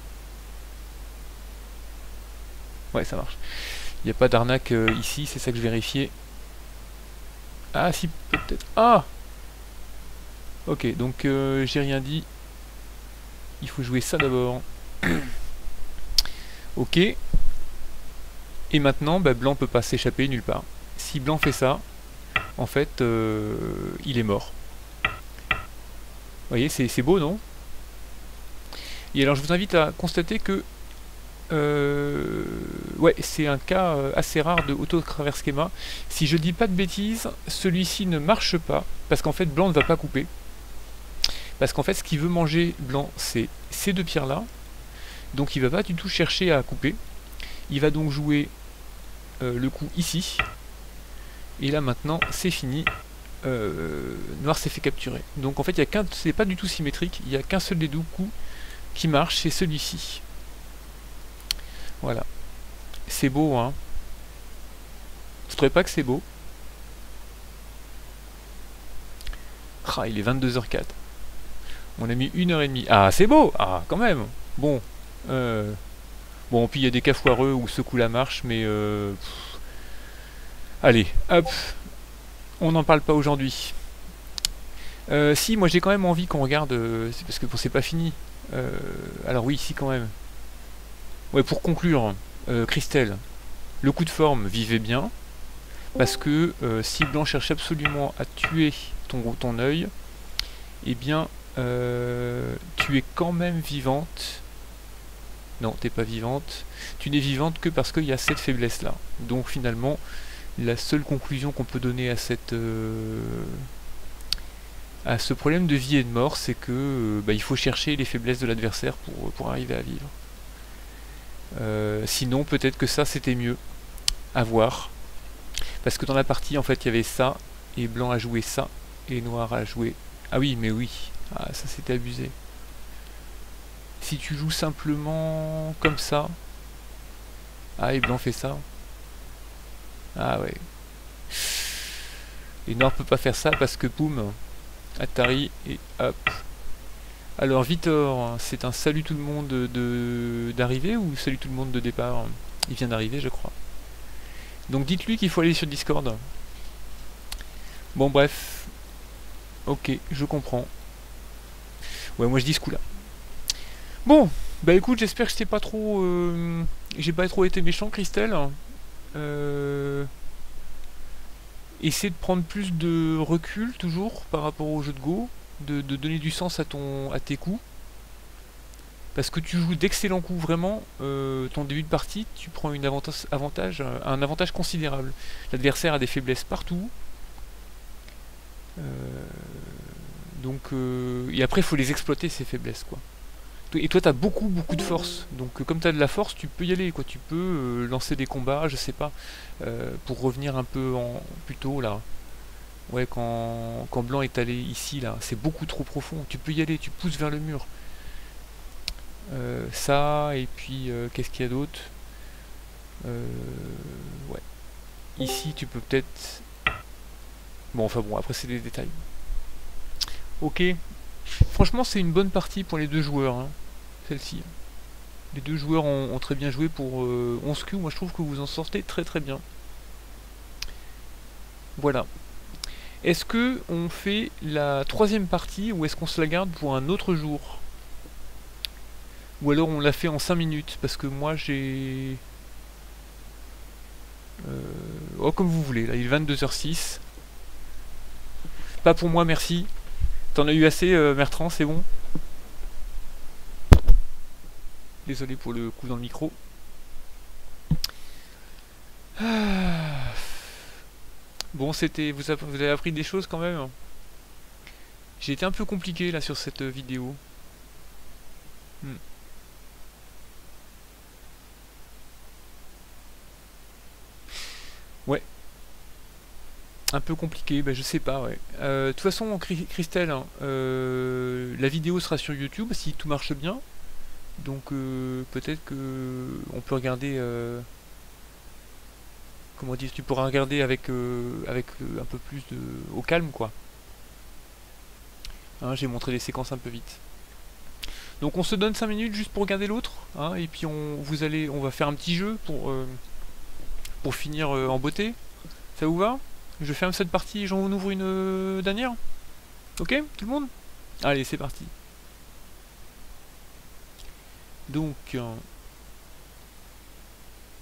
Ouais, ça marche. Il n'y a pas d'arnaque ici, c'est ça que je vérifiais. Ah, si, peut-être. Ah! Ok, donc j'ai rien dit. Il faut jouer ça d'abord. Ok. Et maintenant, bah, blanc peut pas s'échapper nulle part. Si blanc fait ça, en fait, il est mort. Vous voyez, c'est beau, non? Et alors, je vous invite à constater que ouais, c'est un cas assez rare de auto-travers schéma. Si je dis pas de bêtises, celui-ci ne marche pas, parce qu'en fait, blanc ne va pas couper. Parce qu'en fait, ce qu'il veut manger, blanc, c'est ces deux pierres-là. Donc il va pas du tout chercher à couper. Il va donc jouer le coup ici. Et là maintenant, c'est fini. Noir s'est fait capturer. Donc en fait, c'est pas du tout symétrique. Il n'y a qu'un seul des deux coups qui marche, c'est celui-ci. Voilà. C'est beau, hein. Je trouvais pas que c'est beau. Ah, il est 22h04. On a mis 1h30. Ah, c'est beau! Ah, quand même! Bon. Bon, puis il y a des cas foireux où ce coup-là marche, mais... Allez, hop! On n'en parle pas aujourd'hui. Si, moi j'ai quand même envie qu'on regarde, c'est parce que bon, c'est pas fini. Alors oui, si quand même. Ouais, pour conclure, Christelle, le coup de forme vivait bien, parce que si Blanc cherche absolument à tuer ton œil, eh bien, tu es quand même vivante. Non, t'es pas vivante. Tu n'es vivante que parce qu'il y a cette faiblesse-là. Donc finalement, la seule conclusion qu'on peut donner à ce problème de vie et de mort, c'est que il faut chercher les faiblesses de l'adversaire pour arriver à vivre. Sinon, peut-être que ça, c'était mieux à voir. Parce que dans la partie, en fait, il y avait ça, et Blanc a joué ça, et Noir a joué... Ah oui, mais oui. Ah, ça, c'était abusé. Si tu joues simplement comme ça... Ah, et Blanc fait ça. Ah ouais. Et Noir peut pas faire ça parce que, boum, Atari, et hop. Alors, Vitor, c'est un salut tout le monde d'arrivée ou salut tout le monde de départ? Il vient d'arriver, je crois. Donc dites-lui qu'il faut aller sur Discord. Bon, bref. Ok, je comprends. Ouais, moi je dis ce coup-là. Bon, bah écoute, j'espère que j'ai pas trop été méchant, Christelle. Essaie de prendre plus de recul, toujours, par rapport au jeu de Go. De donner du sens à tes coups. Parce que tu joues d'excellents coups, vraiment. Ton début de partie, tu prends un avantage considérable. L'adversaire a des faiblesses partout. Et après, il faut les exploiter, ces faiblesses, quoi. Et toi, t'as beaucoup de force. Donc, comme t'as de la force, tu peux y aller, quoi. Tu peux lancer des combats, je sais pas. Pour revenir un peu plus tôt, là. Ouais, quand Blanc est allé ici, là, c'est beaucoup trop profond. Tu peux y aller, tu pousses vers le mur. Ça, et puis, qu'est-ce qu'il y a d'autre? Ouais. Ici, tu peux peut-être... Bon, enfin bon, après, c'est des détails. Ok. Franchement, c'est une bonne partie pour les deux joueurs, hein, celle-ci. Les deux joueurs ont très bien joué pour 11 Q. Moi, je trouve que vous en sortez très très bien. Voilà. Est-ce que on fait la troisième partie ou est-ce qu'on se la garde pour un autre jour? Ou alors on l'a fait en 5 minutes? Parce que moi, j'ai... Oh, comme vous voulez. Là, il est 22h06. Pas pour moi, merci. T'en as eu assez, Bertrand, c'est bon? Désolé pour le coup dans le micro. Bon, c'était... Vous avez appris des choses quand même? J'ai été un peu compliqué là sur cette vidéo. Ouais. Un peu compliqué, bah je sais pas, ouais. De toute façon, Christelle, hein, la vidéo sera sur YouTube si tout marche bien. Donc peut-être que on peut regarder... comment dire, tu pourras regarder avec un peu plus de... au calme, quoi. Hein, j'ai montré des séquences un peu vite. Donc on se donne 5 minutes juste pour regarder l'autre, hein, et puis on va faire un petit jeu pour finir en beauté. Ça vous va? Je ferme cette partie et j'en ouvre une dernière. Ok, tout le monde? Allez, c'est parti. Donc,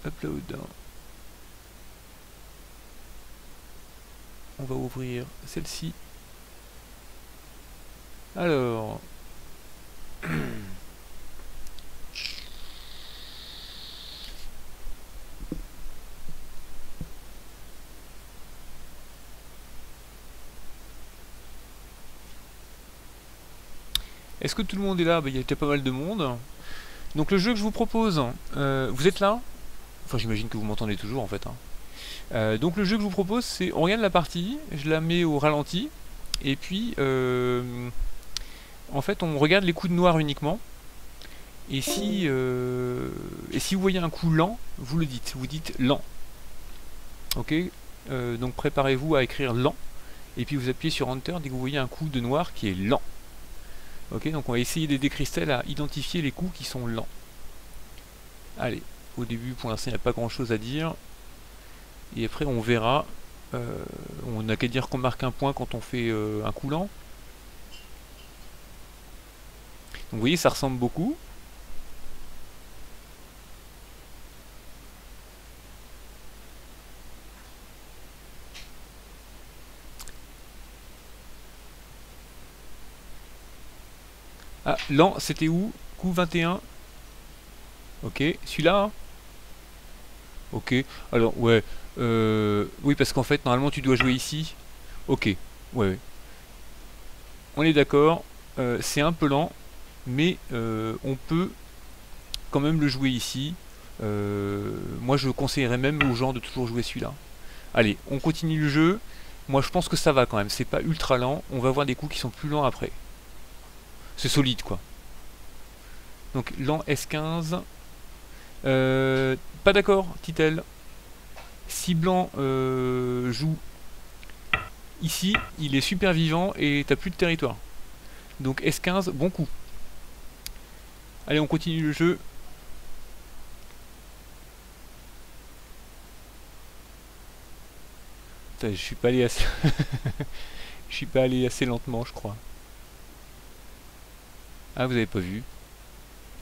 upload. On va ouvrir celle-ci. Alors... Est-ce que tout le monde est là? Bah, il y a déjà pas mal de monde. Donc le jeu que je vous propose, vous êtes là? Enfin, j'imagine que vous m'entendez toujours en fait. Hein. Donc le jeu que je vous propose, c'est on regarde la partie, je la mets au ralenti, et puis en fait on regarde les coups de noir uniquement. Et si vous voyez un coup lent, vous le dites. Vous dites lent. Ok. Donc préparez-vous à écrire lent, et puis vous appuyez sur Enter dès que vous voyez un coup de noir qui est lent. Ok, donc on va essayer d'aider Christelle à identifier les coups qui sont lents. Allez, au début pour l'instant il n'y a pas grand chose à dire. Et après on verra On n'a qu'à dire qu'on marque un point quand on fait un coup lent. Donc vous voyez, ça ressemble beaucoup. Ah, lent, c'était où? Coup 21. Ok, celui-là, hein. Ok, alors, ouais. Oui, parce qu'en fait, normalement, tu dois jouer ici. Ok, ouais. On est d'accord. C'est un peu lent, mais on peut quand même le jouer ici. Moi, je conseillerais même aux gens de toujours jouer celui-là. Allez, on continue le jeu. Moi, je pense que ça va quand même. C'est pas ultra lent. On va voir des coups qui sont plus lents après. C'est solide, quoi. Donc, lent S15. Pas d'accord, Titel. Si blanc joue ici, il est super vivant et t'as plus de territoire. Donc S15, bon coup. Allez, on continue le jeu. Putain, je suis pas allé assez... je suis pas allé assez lentement, je crois. Ah, vous avez pas vu?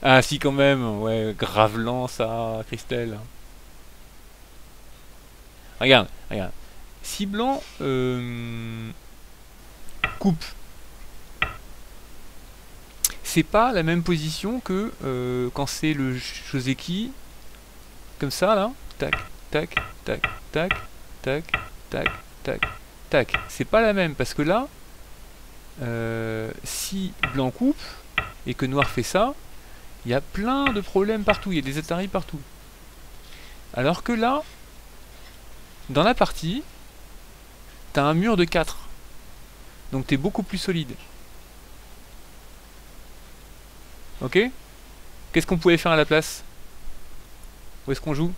Ah, si, quand même. Ouais, grave lent, ça, Christelle. Regarde, regarde. Si blanc coupe, c'est pas la même position que quand c'est le Joseki, comme ça, là. Tac, tac, tac, tac, tac, tac, tac, tac. C'est pas la même, parce que là, si blanc coupe, et que noir fait ça, il y a plein de problèmes partout, il y a des ataris partout. Alors que là, dans la partie, t'as un mur de 4. Donc t'es beaucoup plus solide. Ok? Qu'est-ce qu'on pouvait faire à la place? Où est-ce qu'on joue?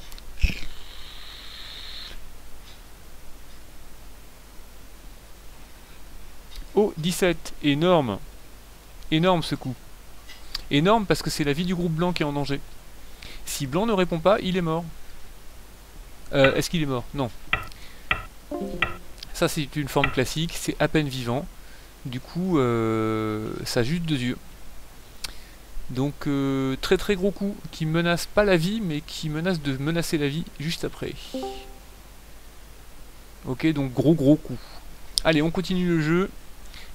Oh, 17. Énorme. Énorme ce coup. Énorme parce que c'est la vie du groupe blanc qui est en danger. Si blanc ne répond pas, il est mort. Est-ce qu'il est mort? Non. Ça c'est une forme classique, c'est à peine vivant. Du coup, ça jute de yeux. Donc très très gros coup qui menace pas la vie, mais qui menace de menacer la vie juste après. Ok, donc gros coup. Allez, on continue le jeu.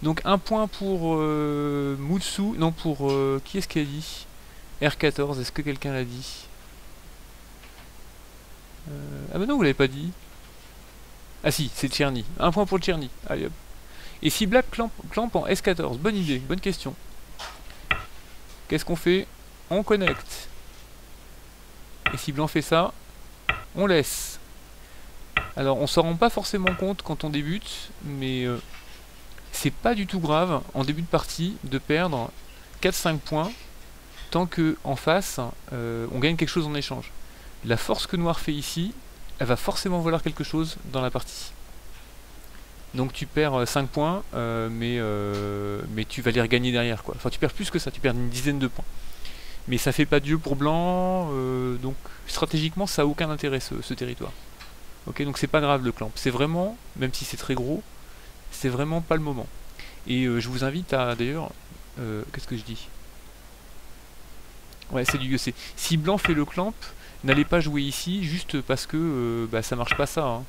Donc un point pour Mutsu, non pour qui est-ce qui a dit? R14, est-ce que quelqu'un l'a dit? Ah bah non, vous l'avez pas dit. Ah si, c'est Tcherny. Un point pour Tcherny. Allez hop. Et si Black clamp en S14, bonne idée, bonne question. Qu'est-ce qu'on fait? On connecte. Et si blanc fait ça, on laisse. Alors on s'en rend pas forcément compte quand on débute, mais c'est pas du tout grave en début de partie de perdre 4-5 points tant que en face on gagne quelque chose en échange. La force que noir fait ici, elle va forcément valoir quelque chose dans la partie. Donc tu perds 5 points, mais tu vas les regagner derrière, quoi. Enfin tu perds plus que ça, tu perds une dizaine de points. Mais ça fait pas de jeu pour blanc, donc stratégiquement ça a aucun intérêt ce territoire. Ok, donc c'est pas grave le clamp, c'est vraiment, même si c'est très gros, c'est vraiment pas le moment. Et je vous invite à, d'ailleurs, qu'est-ce que je dis? Ouais, c'est du UEC. Si blanc fait le clamp, n'allez pas jouer ici juste parce que bah, ça marche pas ça. Hein.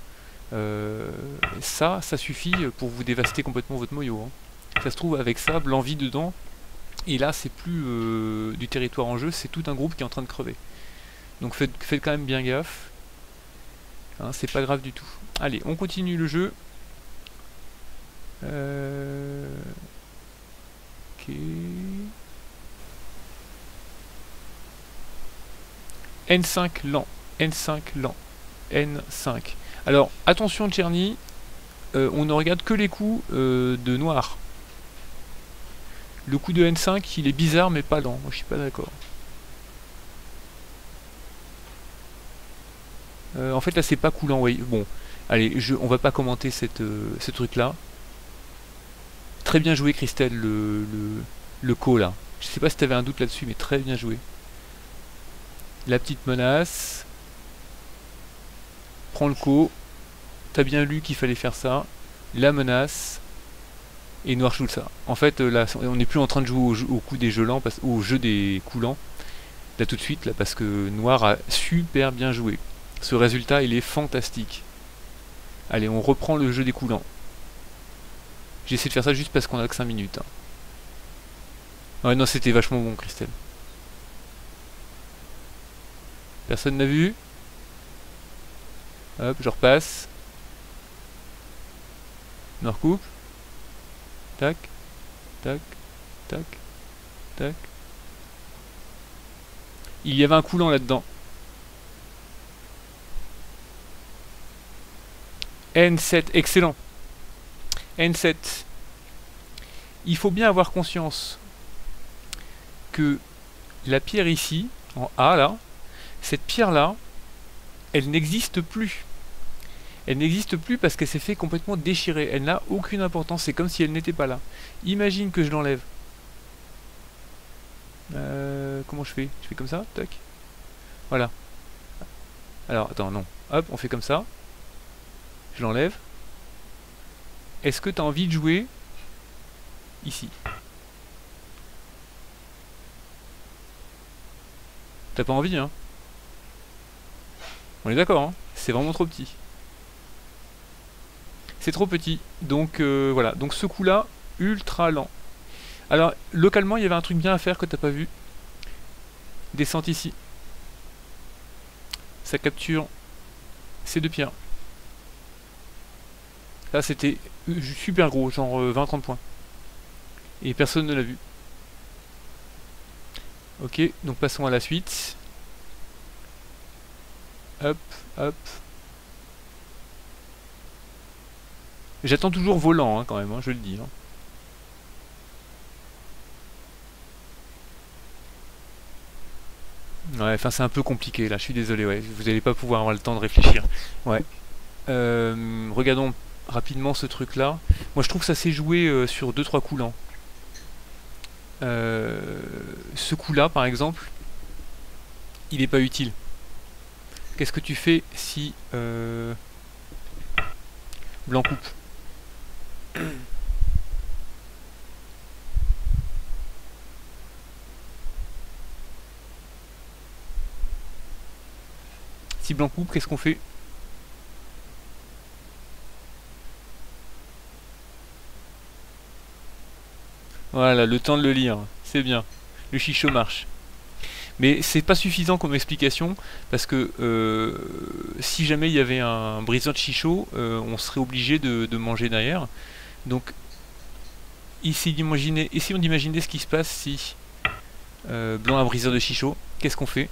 Ça suffit pour vous dévaster complètement votre moyo. Hein. Ça se trouve avec ça, blanc vit dedans, et là c'est plus du territoire en jeu, c'est tout un groupe qui est en train de crever. Donc faites quand même bien gaffe. Hein, c'est pas grave du tout. Allez, on continue le jeu. Ok. N5 lent. N5 lent. N5. Alors, attention Tcherny, on ne regarde que les coups de noir. Le coup de N5, il est bizarre mais pas lent. Moi, je suis pas d'accord. En fait, là, c'est pas coulant. Ouais. Bon, allez, on va pas commenter ce truc-là. Très bien joué, Christelle, le co, là. Je sais pas si t'avais un doute là-dessus, mais très bien joué. La petite menace. Prends le co. t'as bien lu qu'il fallait faire ça, la menace, et noir joue ça. En fait, là, on n'est plus en train de jouer au coup des gelants, au jeu des coulants, là tout de suite, là, parce que noir a super bien joué. Ce résultat, il est fantastique. Allez, on reprend le jeu des coulants. J'essaie de faire ça juste parce qu'on a que 5 minutes. Hein. Ouais, non, c'était vachement bon, Christelle. Personne n'a vu? Hop, je repasse. Me recoupe. Tac, tac, tac, tac. Il y avait un coulant là-dedans. N7, excellent. N7. Il faut bien avoir conscience que la pierre ici, en A là, cette pierre-là, elle n'existe plus. Elle n'existe plus parce qu'elle s'est fait complètement déchirer. Elle n'a aucune importance. C'est comme si elle n'était pas là. Imagine que je l'enlève. Comment je fais? Je fais comme ça, tac. Voilà. Alors, attends, non. Hop, on fait comme ça. Je l'enlève. Est-ce que tu as envie de jouer ici? T'as pas envie, hein? On est d'accord, hein? C'est vraiment trop petit. C'est trop petit. Donc, voilà. Donc, ce coup-là, ultra lent. Alors, localement, il y avait un truc bien à faire que t'as pas vu. Descente ici. Ça capture ces deux pierres. Là, c'était super gros, genre 20-30 points. Et personne ne l'a vu. Ok, donc passons à la suite. Hop, hop. J'attends toujours volant, hein, quand même, hein, je le dis. Hein. Ouais, enfin c'est un peu compliqué là, je suis désolé, ouais. Vous n'allez pas pouvoir avoir le temps de réfléchir. Ouais. Regardons rapidement ce truc là. Moi je trouve que ça s'est joué sur 2-3 coups lents. Ce coup là par exemple, il n'est pas utile. Qu'est-ce que tu fais si blanc coupe? Si blanc coupe, qu'est-ce qu'on fait? Voilà, le temps de le lire, c'est bien. Le chichot marche. Mais c'est pas suffisant comme explication, parce que si jamais il y avait un briseur de chichot, on serait obligé de manger derrière. Donc, essayons d'imaginer ce qui se passe si blanc a un briseur de chichot. Qu'est-ce qu'on fait?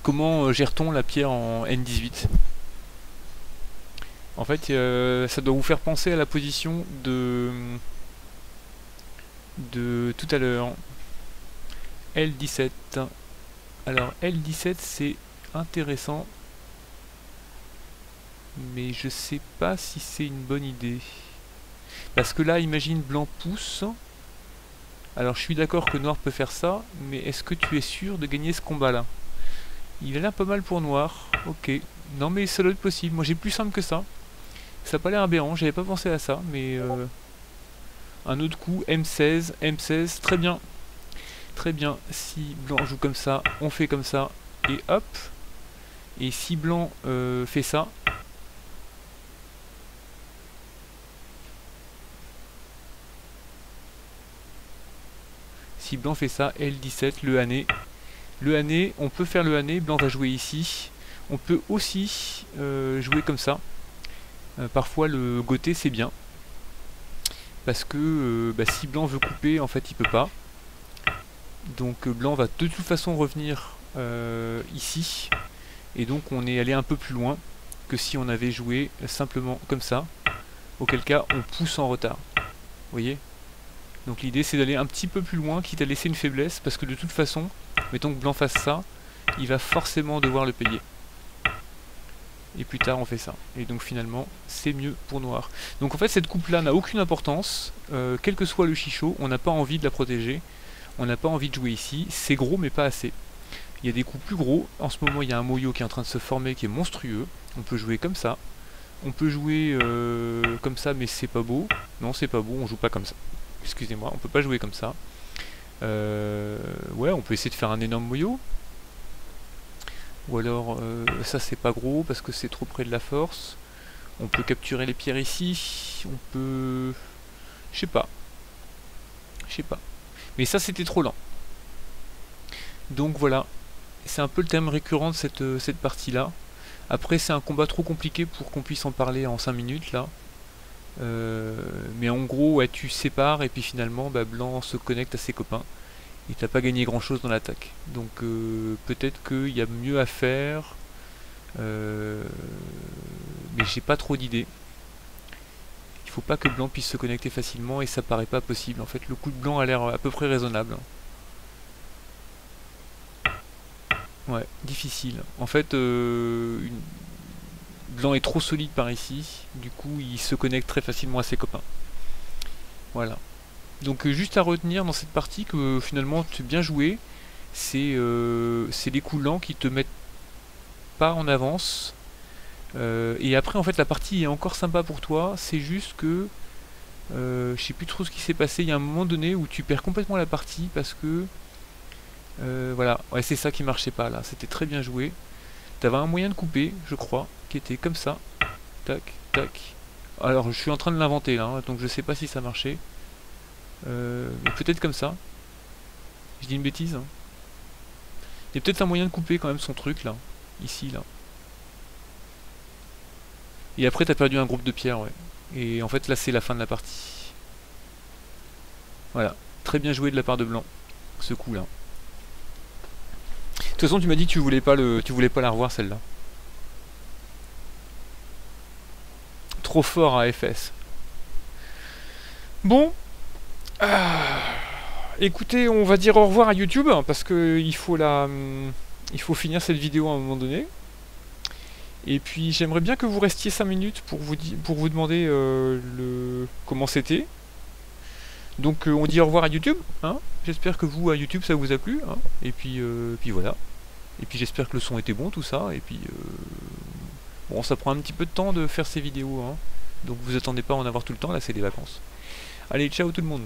Comment gère-t-on la pierre en N18? En fait, ça doit vous faire penser à la position de tout à l'heure. L17. Alors, L17, c'est intéressant. Mais je sais pas si c'est une bonne idée. Parce que là, imagine blanc pousse. Alors, je suis d'accord que noir peut faire ça. Mais est-ce que tu es sûr de gagner ce combat-là? Il a l'air pas mal pour noir. Ok. Non, mais ça doit être possible. Moi, j'ai plus simple que ça. Ça n'a pas l'air aberrant. J'avais pas pensé à ça. Mais un autre coup. M16. M16. Très bien. Très bien. Si blanc joue comme ça, on fait comme ça. Et hop. Et si blanc fait ça. Si blanc fait ça, L17, le hané. Le hané, on peut faire le hané, blanc va jouer ici. On peut aussi jouer comme ça. Parfois le goté c'est bien. Parce que si blanc veut couper, en fait il peut pas. Donc blanc va de toute façon revenir ici. Et donc on est allé un peu plus loin que si on avait joué simplement comme ça. Auquel cas on pousse en retard. Vous voyez? Donc l'idée c'est d'aller un petit peu plus loin, quitte à laisser une faiblesse, parce que de toute façon, mettons que blanc fasse ça, il va forcément devoir le payer. et plus tard on fait ça. Et donc finalement c'est mieux pour noir. Donc en fait cette coupe là n'a aucune importance, quel que soit le chichot, on n'a pas envie de la protéger, on n'a pas envie de jouer ici, c'est gros mais pas assez. Il y a des coups plus gros, en ce moment il y a un moyo qui est en train de se former qui est monstrueux, on peut jouer comme ça, on peut jouer comme ça mais c'est pas beau, non c'est pas beau, on joue pas comme ça, excusez-moi, on peut pas jouer comme ça. Ouais, on peut essayer de faire un énorme moyo. Ou alors, ça c'est pas gros parce que c'est trop près de la force. On peut capturer les pierres ici. On peut... Je sais pas. Je sais pas. Mais ça c'était trop lent. Donc voilà. C'est un peu le thème récurrent de cette partie-là. Après c'est un combat trop compliqué pour qu'on puisse en parler en 5 minutes là. Mais en gros, ouais, tu sépares et puis finalement, bah, blanc se connecte à ses copains. Et t'as pas gagné grand chose dans l'attaque. Donc peut-être qu'il y a mieux à faire. Mais j'ai pas trop d'idées. Il faut pas que blanc puisse se connecter facilement et ça paraît pas possible. En fait, le coup de blanc a l'air à peu près raisonnable. Ouais, difficile. En fait, blanc est trop solide par ici. Du coup, il se connecte très facilement à ses copains. Voilà. Donc juste à retenir dans cette partie que finalement tu as bien joué, c'est les coups lents qui te mettent pas en avance. Et après en fait la partie est encore sympa pour toi, c'est juste que je sais plus trop ce qui s'est passé, il y a un moment donné où tu perds complètement la partie parce que voilà, ouais, c'est ça qui marchait pas là, c'était très bien joué. T'avais un moyen de couper, je crois, qui était comme ça, tac, tac. Alors je suis en train de l'inventer là, hein, donc je sais pas si ça marchait. Mais peut-être comme ça. Je dis une bêtise. Hein. Il y a peut-être un moyen de couper quand même son truc là. Ici là. Et après t'as perdu un groupe de pierres, ouais. Et en fait là c'est la fin de la partie. Voilà. Très bien joué de la part de blanc. Ce coup là. De toute façon tu m'as dit que tu voulais pas la revoir celle-là. Trop fort à FS. Bon. Écoutez, on va dire au revoir à YouTube parce que il faut finir cette vidéo à un moment donné. Et puis j'aimerais bien que vous restiez 5 minutes pour vous demander comment c'était. Donc on dit au revoir à YouTube. Hein. J'espère que vous à YouTube ça vous a plu. Hein. Et puis voilà. Et puis j'espère que le son était bon tout ça. Et puis bon, ça prend un petit peu de temps de faire ces vidéos. Hein. Donc vous attendez pas à en avoir tout le temps. Là c'est des vacances. Allez, ciao tout le monde.